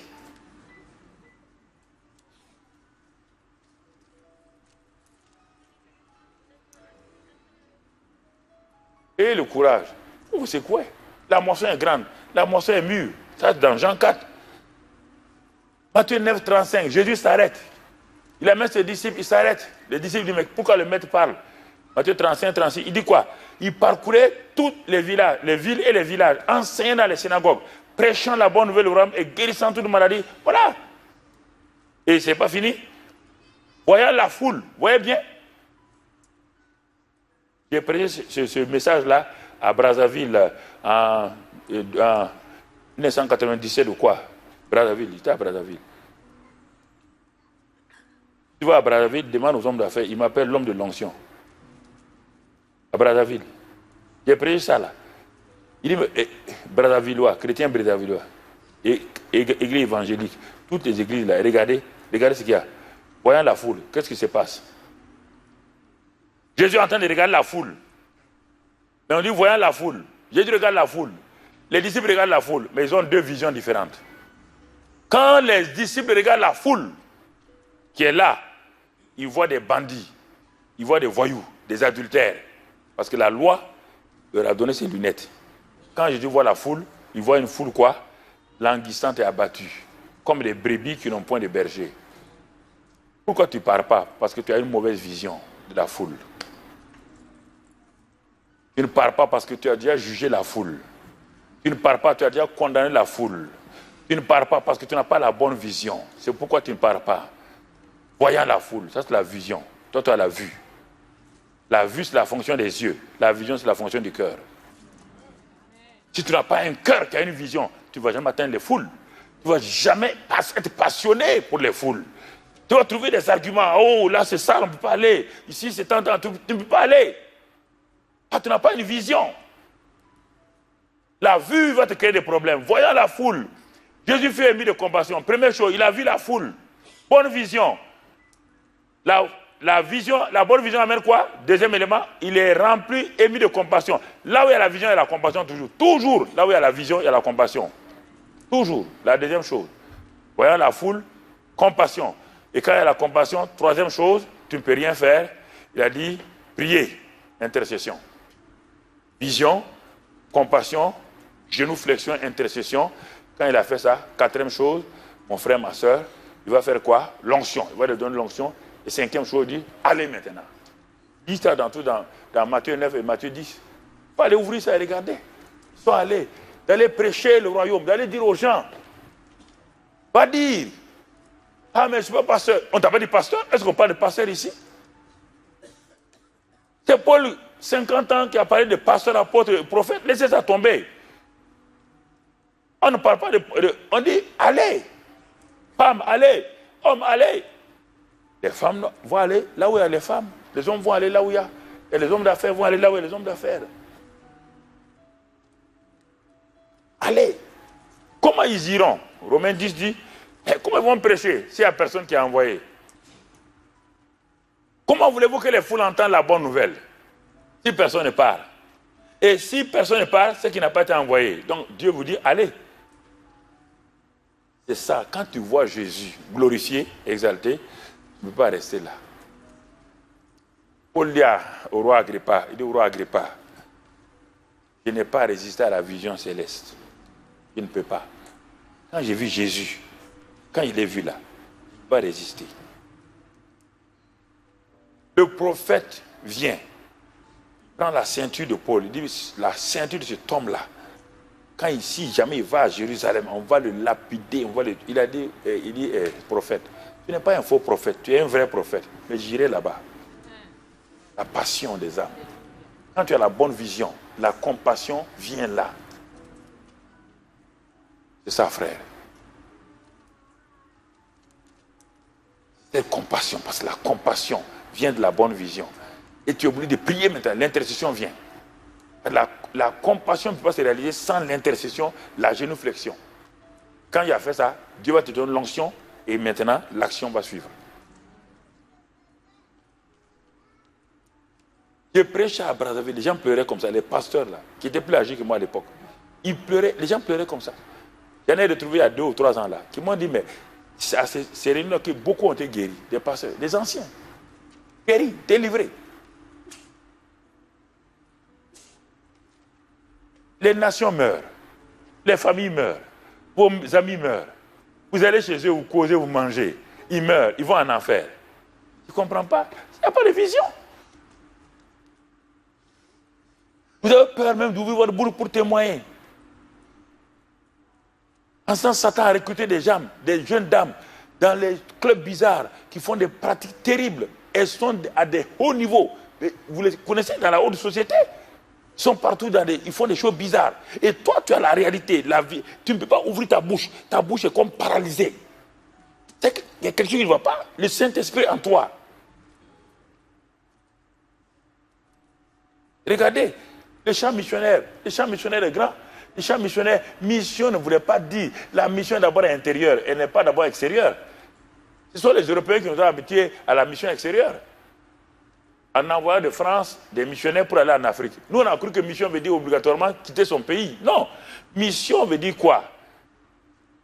Et le courage. Vous c'est quoi? La moisson est grande, la moisson est mûre. Ça c'est dans Jean 4. Matthieu 9, 35, Jésus s'arrête. Il amène ses disciples, il s'arrête. Les disciples disent, mais pourquoi le maître parle? Matthieu 35, 36, il dit quoi? Il parcourait tous les villages, les villes et les villages, enseignant dans les synagogues, prêchant la bonne nouvelle au royaume et guérissant toute maladie. Voilà. Et c'est pas fini. Voyant la foule, voyez bien. J'ai prêché ce message-là à Brazzaville en 1997 ou quoi? Brazzaville, il était à Brazzaville. Tu vas à Brazzaville, demande aux hommes d'affaires, il m'appelle l'homme de l'onction. À Brazzaville. J'ai prêché ça là. Il dit, Brazzavillois, chrétien brazzavillois, et église évangélique, toutes les églises là, regardez, Regardez ce qu'il y a. Voyant la foule, qu'est-ce qui se passe? Jésus est en train de regarder la foule. Mais on dit, voyant la foule. Jésus regarde la foule. Les disciples regardent la foule, mais ils ont deux visions différentes. Quand les disciples regardent la foule qui est là, ils voient des bandits, ils voient des voyous, des adultères. Parce que la loi leur a donné ses lunettes. Quand Jésus voit la foule, il voit une foule quoi? Languissante et abattue. Comme des brebis qui n'ont point de berger. Pourquoi tu ne pars pas? Parce que tu as une mauvaise vision de la foule. Tu ne pars pas parce que tu as déjà jugé la foule. Tu ne pars pas, tu as déjà condamné la foule. Tu ne pars pas parce que tu n'as pas la bonne vision. C'est pourquoi tu ne pars pas. Voyant la foule, ça c'est la vision. Toi, tu as la vue. La vue, c'est la fonction des yeux. La vision, c'est la fonction du cœur. Si tu n'as pas un cœur qui a une vision, tu ne vas jamais atteindre les foules. Tu ne vas jamais être passionné pour les foules. Tu vas trouver des arguments. Oh, là, c'est ça, on ne peut pas aller. Ici, c'est tant, tu ne peux pas aller. Ah, tu n'as pas une vision. La vue va te créer des problèmes. Voyant la foule, Jésus fut ému de compassion. Première chose, il a vu la foule. Bonne vision. La bonne vision amène quoi? Deuxième élément, il est rempli, ému de compassion. Là où il y a la vision, il y a la compassion toujours. Toujours, là où il y a la vision, il y a la compassion. Toujours. La deuxième chose, voyant la foule, compassion. Et quand il y a la compassion, troisième chose, tu ne peux rien faire. Il a dit, prier, intercession. Vision, compassion, genuflexion, intercession. Quand il a fait ça, quatrième chose, mon frère, ma soeur, il va faire quoi? L'onction. Il va lui donner l'onction. Et cinquième chose, il dit, allez maintenant. Il dit ça dans Matthieu 9 et Matthieu 10. Il faut aller ouvrir ça et regarder. Ils sont allés, d'aller prêcher le royaume, d'aller dire aux gens. Va dire. Ah, mais je ne suis pas pasteur. On ne t'a pas dit pasteur? Est-ce qu'on parle de pasteur ici? C'est Paul, 50 ans, qui a parlé de pasteur, apôtre, prophète. Laissez ça tomber. On ne parle pas de... On dit, allez. Femme, allez. Homme, allez. Les femmes vont aller là où il y a les femmes. Les hommes vont aller là où il y a. Et les hommes d'affaires vont aller là où il y a les hommes d'affaires. Allez. Comment ils iront? Romains 10 dit, comment ils vont prêcher s'il n'y a personne qui a envoyé? Comment voulez-vous que les foules entendent la bonne nouvelle si personne ne part? Et si personne ne part, c'est qu'il n'a pas été envoyé. Donc Dieu vous dit, allez. C'est ça, quand tu vois Jésus glorifié, exalté, tu ne peux pas rester là. Paul dit au roi Agrippa, il dit au roi Agrippa, je n'ai pas résisté à la vision céleste. Je ne peux pas. Quand j'ai vu Jésus, quand il est vu là, je ne peux pas résister. Le prophète vient, prend la ceinture de Paul, il dit la ceinture de cet homme-là. Quand ici, jamais il va à Jérusalem, on va le lapider, il a dit, prophète, tu n'es pas un faux prophète, tu es un vrai prophète, mais j'irai là-bas. La passion des âmes. Quand tu as la bonne vision, la compassion vient là. C'est ça, frère. C'est compassion, parce que la compassion vient de la bonne vision. Et tu es obligé de prier maintenant, l'intercession vient. La compassion ne peut pas se réaliser sans l'intercession, la génuflexion. Quand il a fait ça, Dieu va te donner l'onction et maintenant l'action va suivre. Je prêchais à Brazzaville, les gens pleuraient comme ça, les pasteurs là, qui étaient plus âgés que moi à l'époque. Ils pleuraient, les gens pleuraient comme ça. Il y en a retrouvé il y a 2 ou 3 ans là, qui m'ont dit, mais c'est réunion que beaucoup ont été guéris, des pasteurs, des anciens. Guéris, délivrés. Les nations meurent, les familles meurent, vos amis meurent. Vous allez chez eux, vous causez, vous mangez. Ils meurent, ils vont en enfer. Tu ne comprends pas? Il n'y a pas de vision. Vous avez peur même d'ouvrir votre bouche pour témoigner. En ce sens, Satan a recruté des gens, des jeunes dames, dans les clubs bizarres, qui font des pratiques terribles. Elles sont à des hauts niveaux. Vous les connaissez dans la haute société? Ils sont partout ils font des choses bizarres. Et toi, tu as la réalité, la vie. Tu ne peux pas ouvrir ta bouche. Ta bouche est comme paralysée. Il y a quelque chose qui ne va pas. Le Saint-Esprit en toi. Regardez, les champs missionnaires est grand. Les champs missionnaires, mission ne voulait pas dire. La mission est d'abord intérieure, elle n'est pas d'abord extérieure. Ce sont les Européens qui nous ont habitués à la mission extérieure. En envoyant de France des missionnaires pour aller en Afrique. Nous, on a cru que mission veut dire obligatoirement quitter son pays. Non. Mission veut dire quoi?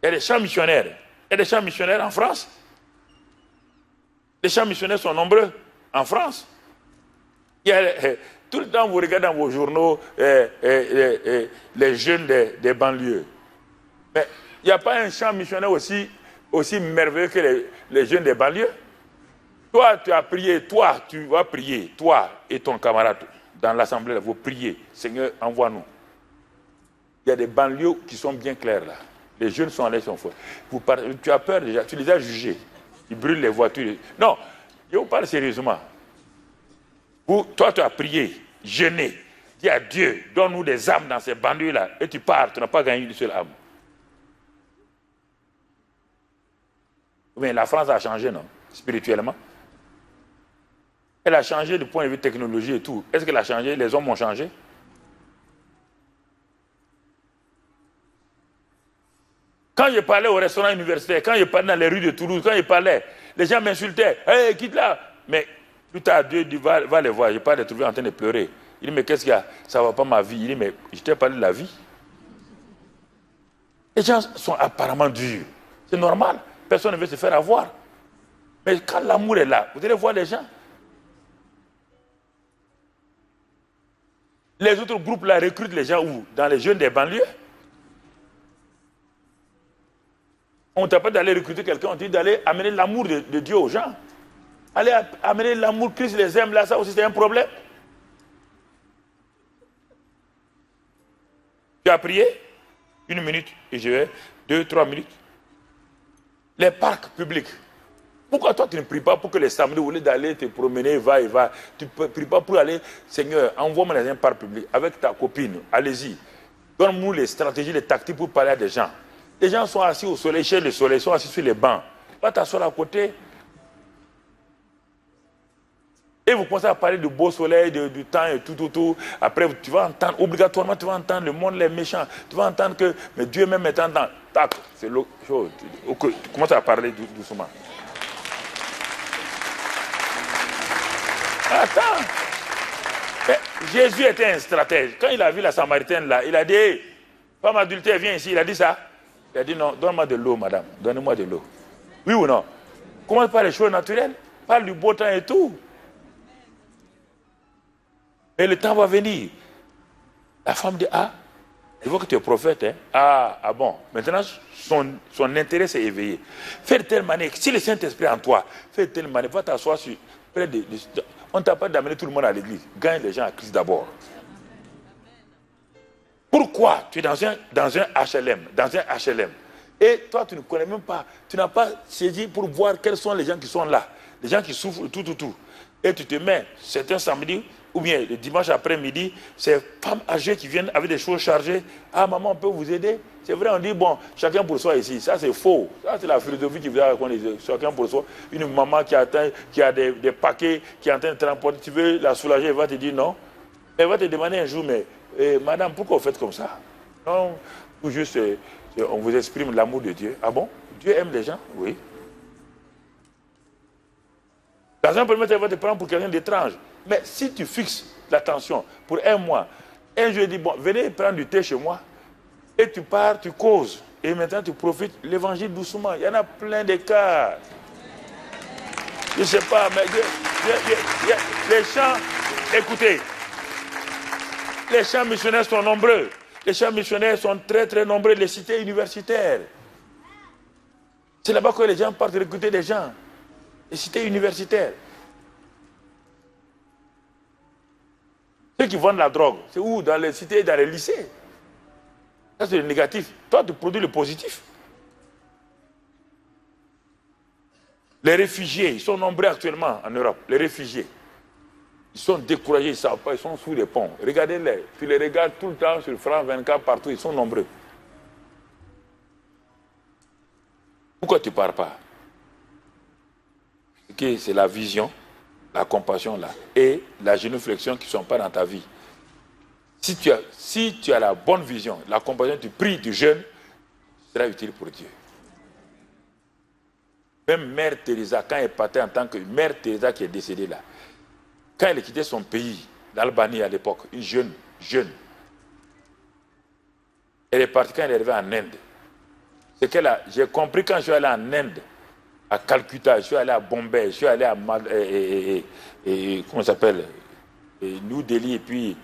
Il y a des champs missionnaires. Il y a des champs missionnaires en France. Les champs missionnaires sont nombreux en France. Il y a, tout le temps, vous regardez dans vos journaux les jeunes des banlieues. Mais il n'y a pas un champ missionnaire aussi merveilleux que les jeunes des banlieues. Toi, tu as prié, toi, tu vas prier, toi et ton camarade dans l'assemblée, vous priez. Seigneur, envoie-nous. Il y a des banlieues qui sont bien claires là. Les jeunes sont allés, ils sont forts. Tu as peur déjà, tu les as jugés. Ils brûlent les voitures. Non, je vous parle sérieusement. Toi, tu as prié, jeûné, dis à Dieu, donne-nous des âmes dans ces banlieues-là. Et tu pars, tu n'as pas gagné une seule âme. Mais la France a changé, non? Spirituellement. Elle a changé du point de vue technologie et tout. Est-ce qu'elle a changé? Les hommes ont changé? Quand je parlais au restaurant universitaire, quand je parlais dans les rues de Toulouse, quand je parlais, les gens m'insultaient. Hey, quitte là. Mais plus tard, Dieu dit, va les voir. Je n'ai pas les trouver en train de pleurer. Il dit, mais qu'est-ce qu'il y a? Ça ne va pas ma vie. Il dit, mais je t'ai parlé de la vie. Les gens sont apparemment durs. C'est normal. Personne ne veut se faire avoir. Mais quand l'amour est là, vous allez voir les gens. Les autres groupes là recrutent les gens où? Dans les jeunes des banlieues. On ne t'a pas d'aller recruter quelqu'un, on dit d'aller amener l'amour de Dieu aux gens. Aller amener l'amour, Christ les aime, là, ça aussi c'est un problème. Tu as prié 1 minute, et je vais 2, 3 minutes. Les parcs publics. Pourquoi toi tu ne pries pas pour que les samedis, au lieu d'aller te promener, va et va, tu ne pries pas pour aller, Seigneur, envoie-moi dans un parc public avec ta copine, allez-y. Donne-nous les stratégies, les tactiques pour parler à des gens. Les gens sont assis au soleil, chez le soleil, ils sont assis sur les bancs. Va t'asseoir à côté. Et vous commencez à parler du beau soleil, du temps et tout. Après, tu vas entendre, obligatoirement, tu vas entendre le monde, les méchants. Tu vas entendre que mais Dieu même est en temps. Tac, c'est l'autre chose. Tu commences à parler doucement. Attends. Mais Jésus était un stratège. Quand il a vu la Samaritaine là, il a dit, hey, femme adultère, viens ici. Il a dit ça. Il a dit non, donne-moi de l'eau, madame. Donnez-moi de l'eau. Oui ou non? Commence par les choses naturelles. Parle du beau temps et tout. Et le temps va venir. La femme dit, ah, je vois que tu es prophète. Hein? Ah bon. Maintenant, son intérêt s'est éveillé. Fais de telle manière, si le Saint-Esprit est en toi, fais de telle manière, va t'asseoir sur près de... On ne t'a pas d'amener tout le monde à l'église. Gagne les gens à Christ d'abord. Pourquoi tu es dans un HLM, et toi tu ne connais même pas, tu n'as pas saisi pour voir quels sont les gens qui sont là, les gens qui souffrent, tout. Et tu te mets, c'est un samedi, ou bien le dimanche après-midi, c'est femmes âgées qui viennent avec des choses chargées. Ah maman, on peut vous aider? C'est vrai, on dit, bon, chacun pour soi ici. Ça c'est faux. Ça c'est la philosophie qui vous a raconté, chacun pour soi. Une maman qui a des paquets, qui est en train de transporter, tu veux la soulager, elle va te dire non. Elle va te demander un jour, mais madame, pourquoi vous faites comme ça? Non, ou juste, on vous exprime l'amour de Dieu. Ah bon? Dieu aime les gens? Oui. Dans un premier temps, elle va te prendre pour quelqu'un d'étrange. Mais si tu fixes l'attention pour 1 mois, un jour, il dit, bon, venez prendre du thé chez moi, et tu pars, tu causes, et maintenant tu profites l'évangile doucement. Il y en a plein de cas. Je ne sais pas, mais les champs, écoutez, les champs missionnaires sont nombreux. Les champs missionnaires sont très très nombreux, les cités universitaires. C'est là-bas que les gens partent recruter des gens. Les cités universitaires. Ceux qui vendent la drogue, c'est où? Dans les cités, dans les lycées. Ça c'est le négatif. Toi tu produis le positif. Les réfugiés, ils sont nombreux actuellement en Europe. Les réfugiés. Ils sont découragés, ils ne savent pas, ils sont sous les ponts. Regardez-les, tu les regardes tout le temps sur France 24, partout, ils sont nombreux. Pourquoi tu ne pars pas? C'est la vision, la compassion là, et la génuflexion qui ne sont pas dans ta vie. Si tu as la bonne vision, la compassion, tu pries, tu jeûnes, ce sera utile pour Dieu. Même Mère Teresa, quand elle partait en tant que Mère Teresa qui est décédée là, quand elle quittait son pays, l'Albanie à l'époque, une jeune, elle est partie quand elle est arrivée en Inde. C'est qu'elle a, j'ai compris quand je suis allé en Inde, à Calcutta, je suis allé à Bombay, je suis allé à comment ça s'appelle, New Delhi et puis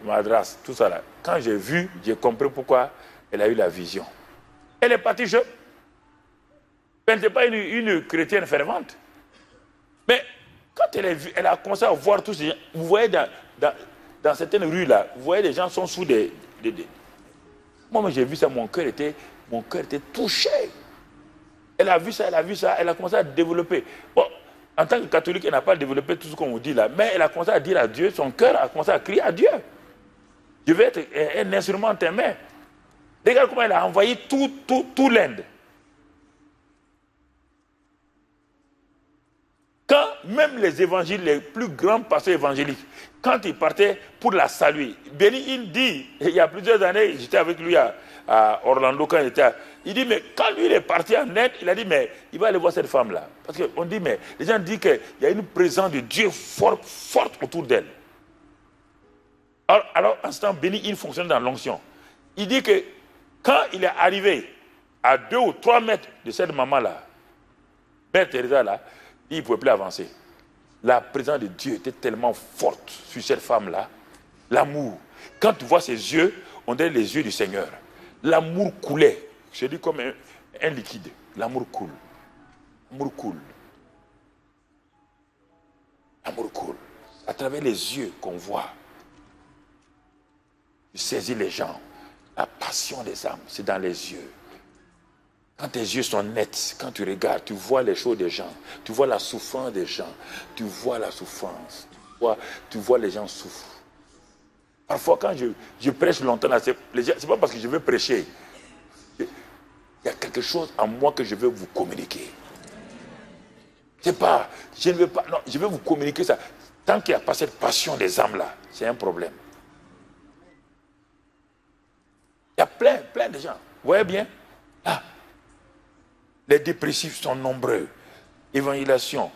Madras, tout ça là. Quand j'ai vu, j'ai compris pourquoi elle a eu la vision. Elle est partie jeune. Elle n'était pas une chrétienne fervente. Mais quand elle a commencé à voir tous ces gens, vous voyez dans certaines rues là, vous voyez les gens sont sous des... Moi j'ai vu ça, mon cœur était touché. Elle a vu ça, elle a commencé à développer. Bon, en tant que catholique, elle n'a pas développé tout ce qu'on vous dit là, mais elle a commencé à dire à Dieu, son cœur a commencé à crier à Dieu. Je vais être un instrument en tes mains. Regarde comment elle a envahi tout l'Inde. Quand même les évangiles, les plus grands pasteurs évangéliques, quand ils partaient pour la saluer, Benny Hinn dit, il y a plusieurs années, j'étais avec lui à Orlando quand il était, il dit, mais quand lui il est parti en Inde, il a dit, mais il va aller voir cette femme-là. Parce qu'on dit, mais les gens disent qu'il y a une présence de Dieu forte autour d'elle. Alors, en ce temps, Benny Hinn fonctionne dans l'onction. Il dit que quand il est arrivé à 2 ou 3 mètres de cette maman-là, Mère Teresa là, il ne pouvait plus avancer. La présence de Dieu était tellement forte sur cette femme-là. L'amour. Quand tu vois ses yeux, on dirait les yeux du Seigneur. L'amour coulait. Je dis comme un liquide. L'amour coule. L'amour coule. L'amour coule. À travers les yeux qu'on voit, tu saisis les gens. La passion des âmes, c'est dans les yeux. Quand tes yeux sont nets, quand tu regardes, tu vois les choses des gens, tu vois la souffrance des gens, tu vois la souffrance, tu vois les gens souffrent. Parfois, quand je prêche longtemps, c'est pas parce que je veux prêcher. Il y a quelque chose en moi que je veux vous communiquer. C'est pas, je ne veux pas, non, je veux vous communiquer ça. Tant qu'il n'y a pas cette passion des âmes là, c'est un problème. Il y a plein de gens. Vous voyez bien? Là. Les dépressifs sont nombreux. Évangélisation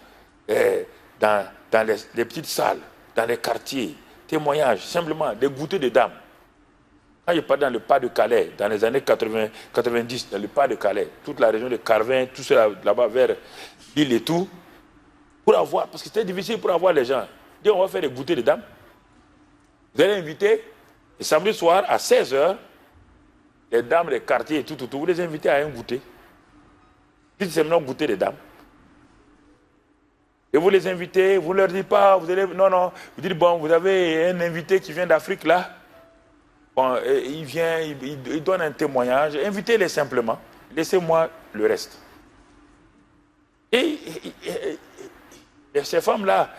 dans les petites salles, dans les quartiers, témoignages, simplement des goûters de dames. Quand je parle dans le Pas-de-Calais, dans les années 90, dans le Pas-de-Calais, toute la région de Carvin, tout cela là-bas vers l'île et tout, pour avoir, parce que c'était difficile pour avoir les gens. Dis, on va faire des goûters de dames. Vous allez inviter, le samedi soir à 16h, les dames des quartiers et tout, vous les invitez à un goûter. Dites simplement goûter les dames. Et vous les invitez, vous ne leur dites pas, vous allez, non, vous dites, bon, vous avez un invité qui vient d'Afrique là, bon, il vient, il donne un témoignage, invitez-les simplement, laissez-moi le reste. Et ces femmes-là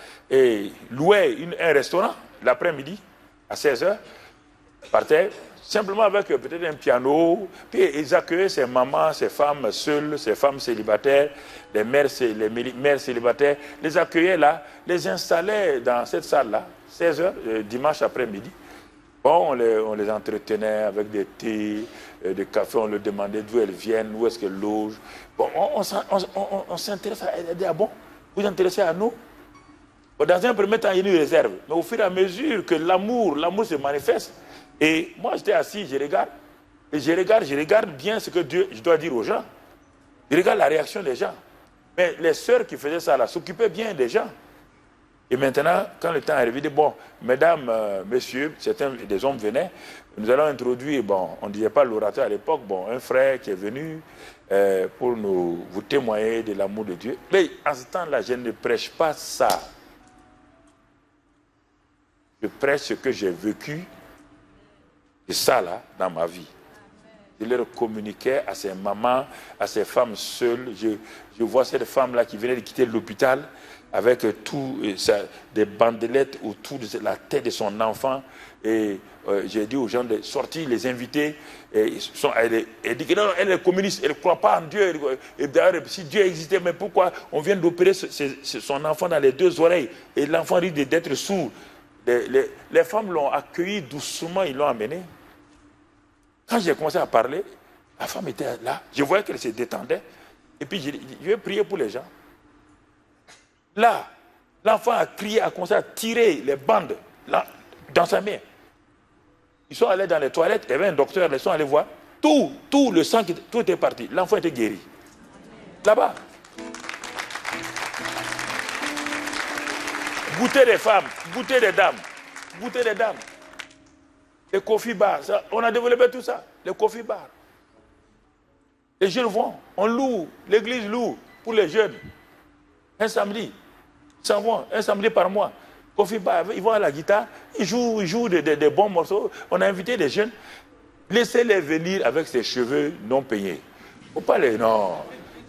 louaient un restaurant l'après-midi, à 16h, partaient, simplement avec peut-être un piano, puis ils accueillaient ces mamans, ces femmes seules, ces femmes célibataires, les mères célibataires, les accueillaient là, les installaient dans cette salle-là, 16h, dimanche après-midi. Bon, on les entretenait avec des thés, des cafés, on leur demandait d'où elles viennent, où est-ce qu'elles logent. Bon, on s'intéresse à elles, ah bon, vous vous intéressez à nous? Bon, dans un premier temps, il y a une réserve, mais au fur et à mesure que l'amour se manifeste, et moi, j'étais assis, je regarde. Et je regarde bien ce que je dois dire aux gens. Je regarde la réaction des gens. Mais les sœurs qui faisaient ça là s'occupaient bien des gens. Et maintenant, quand le temps est arrivé, bon, mesdames, messieurs, certains des hommes venaient, nous allons introduire, bon, on ne disait pas l'orateur à l'époque, bon, un frère qui est venu pour vous témoigner de l'amour de Dieu. Mais en ce temps-là, je ne prêche pas ça. Je prêche ce que j'ai vécu. C'est ça, là, dans ma vie. Je leur communiquais à ces mamans, à ces femmes seules. Je vois cette femme-là qui venait de quitter l'hôpital avec des bandelettes autour de la tête de son enfant. Et j'ai dit aux gens de sortir, les inviter. Elle dit que non, elle est communiste, elle ne croit pas en Dieu. Et d'ailleurs, si Dieu existait, mais pourquoi on vient d'opérer son enfant dans les 2 oreilles et l'enfant risque d'être sourd? Les femmes l'ont accueilli doucement, ils l'ont amené. Quand j'ai commencé à parler, la femme était là, je voyais qu'elle se détendait. Et puis je vais prier pour les gens. Là, l'enfant a crié, a commencé à tirer les bandes là, dans sa main. Ils sont allés dans les toilettes, il y avait un docteur, ils sont allés voir. Tout le sang, tout était parti. L'enfant était guéri. Là-bas. Goûter des femmes, goûter des dames, goûter des dames. Les coffee bars, ça, on a développé tout ça. Les coffee bars. Les jeunes vont, on loue, l'église loue pour les jeunes. Un samedi, ils s'en vont, un samedi par mois. Coffee bar, ils vont à la guitare, ils jouent des bons morceaux. On a invité des jeunes. Laissez-les venir avec ses cheveux non peignés. Faut pas les... Non.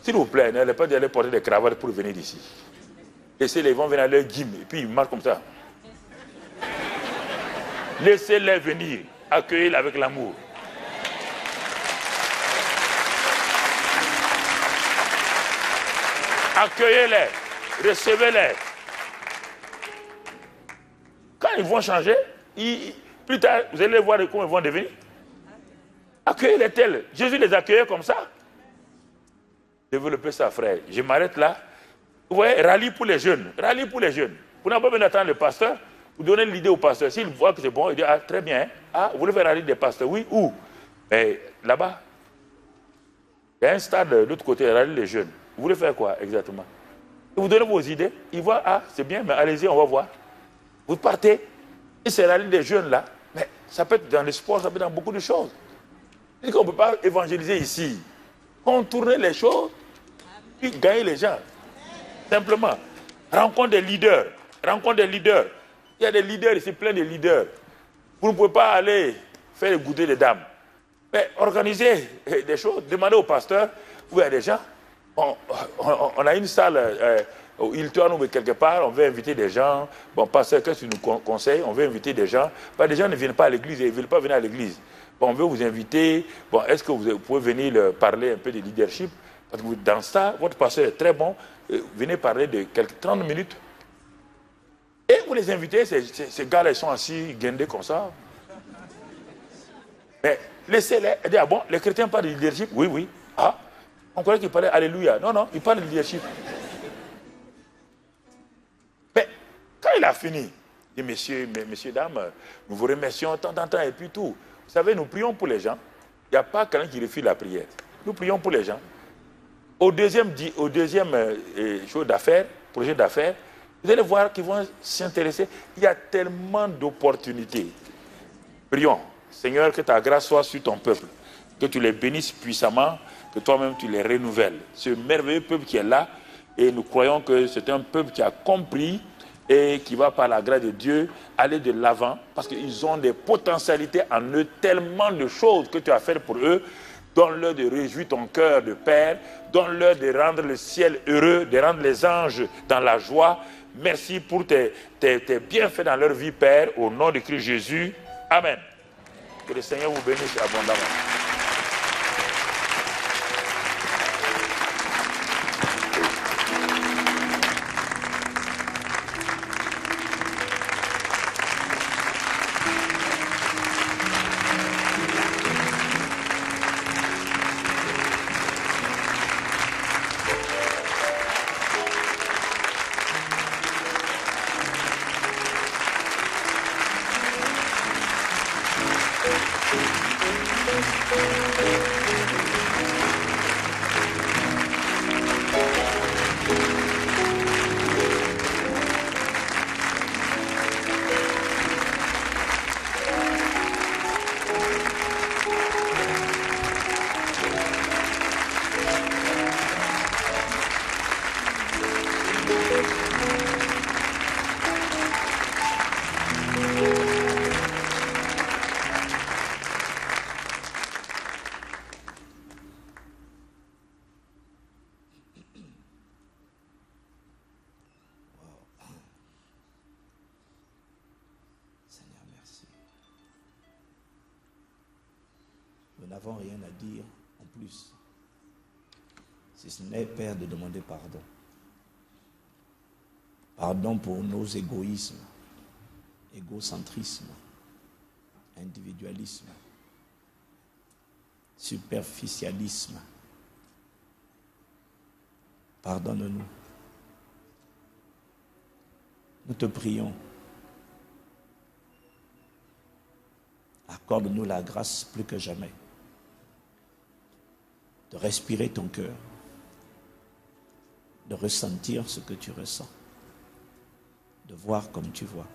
S'il vous plaît, n'allez pas aller porter des cravates pour venir ici. Laissez-les, ils vont venir à leur gym et puis ils marchent comme ça. Laissez-les venir, accueillez-les avec l'amour. Accueillez-les, recevez-les. Quand ils vont changer, plus tard, vous allez voir comment ils vont devenir. Accueillez-les tels. Jésus les accueillait comme ça. Développez ça, frère. Je m'arrête là. Vous voyez, rallye pour les jeunes. Rallye pour les jeunes. Vous n'avez pas besoin d'attendre le pasteur. Vous donnez l'idée au pasteur. S'il voit que c'est bon, il dit, ah, très bien. Hein? Ah, vous voulez faire rallye des pasteurs? Oui, où? Mais là-bas. Il y a un stade de l'autre côté, rallye les jeunes. Vous voulez faire quoi exactement? Et vous donnez vos idées. Ils voient, ah, c'est bien, mais allez-y, on va voir. Vous partez. Et c'est rallye des jeunes là. Mais ça peut être dans le sport, ça peut être dans beaucoup de choses. On ne peut pas évangéliser ici. Contourner les choses, puis gagner les gens. Simplement. Rencontre des leaders. Rencontre des leaders. Il y a des leaders ici, plein de leaders. Vous ne pouvez pas aller faire goûter des dames. Mais organisez des choses. Demandez au pasteur où il y a des gens. On a une salle au Hilton ou quelque part. On veut inviter des gens. Bon, pasteur, qu'est-ce que tu nous conseilles? On veut inviter des gens. Les gens ne viennent pas à l'église. Ils ne veulent pas venir à l'église. Bon, on veut vous inviter. Bon, est-ce que vous pouvez venir parler un peu de leadership? Parce que dans ça, votre pasteur est très bon. Venez parler de quelques 30 minutes. Et vous les invitez, ces gars-là, ils sont assis, guindés comme ça. Mais laissez-les. Ah bon, les chrétiens parlent de leadership? Oui, oui. Ah, on croyait qu'ils parlaient Alléluia. Non, non, ils parlent de leadership. Mais quand il a fini, il dit, messieurs, dames, nous vous remercions tant, et puis tout. Vous savez, nous prions pour les gens. Il n'y a pas quelqu'un qui refuse la prière. Nous prions pour les gens. Au deuxième chose d'affaires, projet d'affaires, vous allez voir qu'ils vont s'intéresser. Il y a tellement d'opportunités. Prions. Seigneur, que ta grâce soit sur ton peuple. Que tu les bénisses puissamment, que toi-même tu les renouvelles. Ce merveilleux peuple qui est là, et nous croyons que c'est un peuple qui a compris et qui va par la grâce de Dieu aller de l'avant parce qu'ils ont des potentialités en eux, tellement de choses que tu as faites pour eux. Donne-leur de réjouir ton cœur de Père, donne-leur de rendre le ciel heureux, de rendre les anges dans la joie. Merci pour tes bienfaits dans leur vie, Père, au nom de Christ Jésus. Amen. Que le Seigneur vous bénisse abondamment. Nous n'avons rien à dire en plus, si ce n'est, Père, de demander pardon. Pardon pour nos égoïsmes, égocentrisme, individualisme, superficialisme. Pardonne-nous. Nous te prions. Accorde-nous la grâce plus que jamais de respirer ton cœur, de ressentir ce que tu ressens, de voir comme tu vois,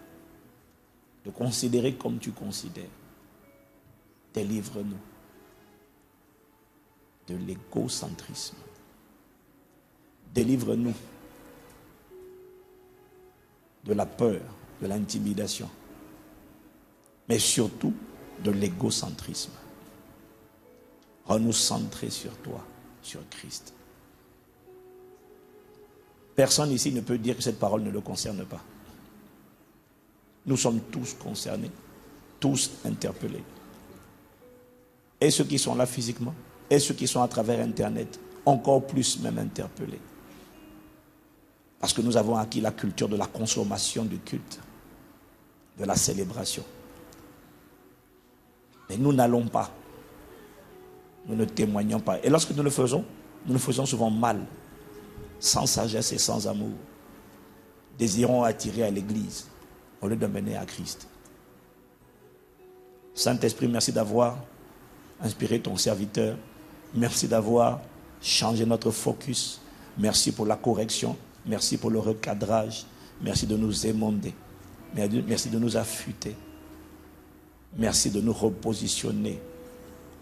de considérer comme tu considères. Délivre-nous de l'égocentrisme. Délivre-nous de la peur, de l'intimidation, mais surtout de l'égocentrisme. Rends-nous centrés sur toi, sur Christ. Personne ici ne peut dire que cette parole ne le concerne pas. Nous sommes tous concernés, tous interpellés. Et ceux qui sont là physiquement, et ceux qui sont à travers Internet, encore plus même interpellés. Parce que nous avons acquis la culture de la consommation du culte, de la célébration. Mais nous n'allons pas. Nous ne témoignons pas. Et lorsque nous le faisons souvent mal, sans sagesse et sans amour. Désirons attirer à l'église au lieu de mener à Christ. Saint-Esprit, merci d'avoir inspiré ton serviteur. Merci d'avoir changé notre focus. Merci pour la correction. Merci pour le recadrage. Merci de nous émonder. Merci de nous affûter. Merci de nous repositionner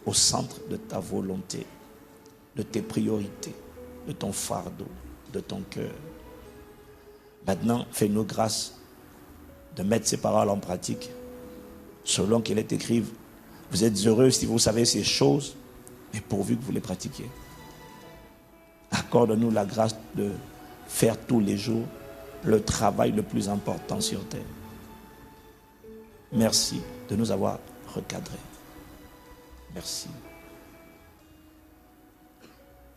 au centre de ta volonté, de tes priorités, de ton fardeau, de ton cœur. Maintenant, fais-nous grâce de mettre ces paroles en pratique selon qu'il est écrit. Vous êtes heureux si vous savez ces choses, mais pourvu que vous les pratiquiez. Accorde-nous la grâce de faire tous les jours le travail le plus important sur terre. Merci de nous avoir recadrés. Merci.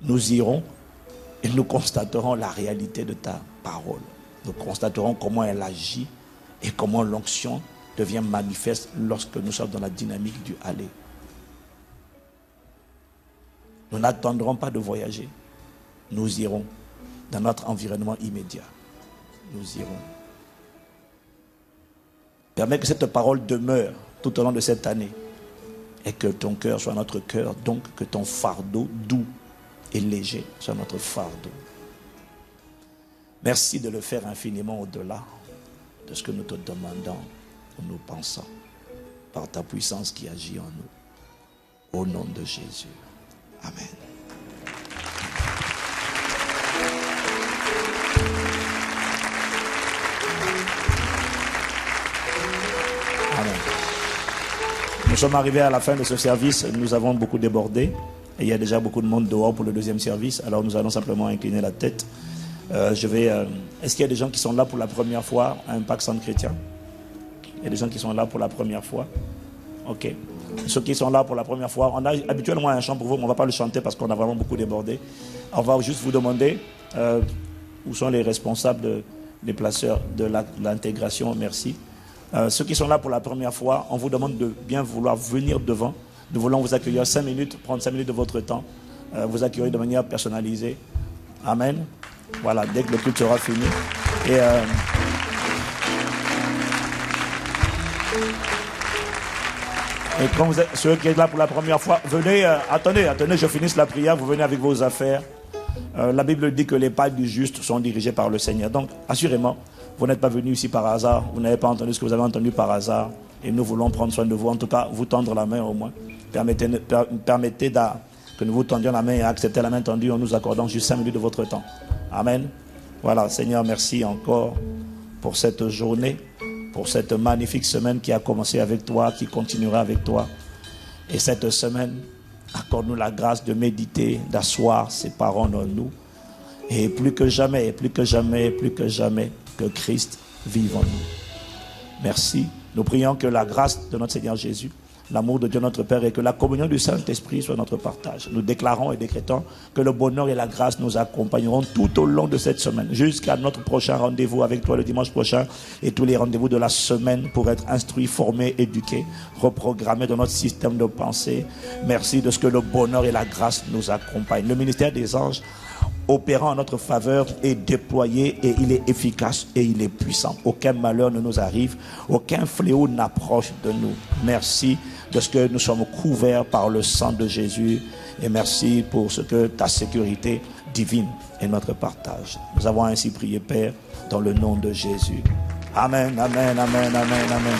Nous irons et nous constaterons la réalité de ta parole. Nous constaterons comment elle agit et comment l'onction devient manifeste lorsque nous sommes dans la dynamique du aller. Nous n'attendrons pas de voyager. Nous irons dans notre environnement immédiat. Nous irons. Permets que cette parole demeure tout au long de cette année et que ton cœur soit notre cœur, donc que ton fardeau doux et léger soit notre fardeau. Merci de le faire infiniment au-delà de ce que nous te demandons ou nous pensons, par ta puissance qui agit en nous. Au nom de Jésus. Amen. Amen. Nous sommes arrivés à la fin de ce service. Nous avons beaucoup débordé. Et il y a déjà beaucoup de monde dehors pour le deuxième service. Alors nous allons simplement incliner la tête. Est-ce qu'il y a des gens qui sont là pour la première fois à Impact Centre Chrétien? Il y a des gens qui sont là pour la première fois. Ok. Ceux qui sont là pour la première fois, on a habituellement un chant pour vous, mais on ne va pas le chanter parce qu'on a vraiment beaucoup débordé. On va juste vous demander où sont les responsables des placeurs de l'intégration. Merci. Ceux qui sont là pour la première fois, on vous demande de bien vouloir venir devant. Nous voulons vous accueillir 5 minutes, prendre 5 minutes de votre temps, vous accueillir de manière personnalisée. Amen. Voilà, dès que le culte sera fini. Et quand vous êtes, ceux qui sont là pour la première fois, venez, attendez, je finisse la prière, vous venez avec vos affaires. La Bible dit que les pas du juste sont dirigés par le Seigneur. Donc, assurément, vous n'êtes pas venu ici par hasard, vous n'avez pas entendu ce que vous avez entendu par hasard. Et nous voulons prendre soin de vous, en tout cas, vous tendre la main au moins. Permettez que nous vous tendions la main et accepter la main tendue en nous accordant juste 5 minutes de votre temps. Amen. Voilà, Seigneur, merci encore pour cette journée, pour cette magnifique semaine qui a commencé avec toi, qui continuera avec toi. Et cette semaine, accorde-nous la grâce de méditer, d'asseoir ces paroles en nous. Et plus que jamais, que Christ vive en nous. Merci. Nous prions que la grâce de notre Seigneur Jésus, l'amour de Dieu notre Père et que la communion du Saint-Esprit soit notre partage. Nous déclarons et décrétons que le bonheur et la grâce nous accompagneront tout au long de cette semaine, jusqu'à notre prochain rendez-vous avec toi le dimanche prochain et tous les rendez-vous de la semaine pour être instruits, formés, éduqués, reprogrammés dans notre système de pensée. Merci de ce que le bonheur et la grâce nous accompagnent. Le ministère des anges opérant en notre faveur est déployé et il est efficace et il est puissant. Aucun malheur ne nous arrive, aucun fléau n'approche de nous. Merci de ce que nous sommes couverts par le sang de Jésus et merci pour ce que ta sécurité divine est notre partage. Nous avons ainsi prié, Père, dans le nom de Jésus. Amen, amen, amen, amen, amen.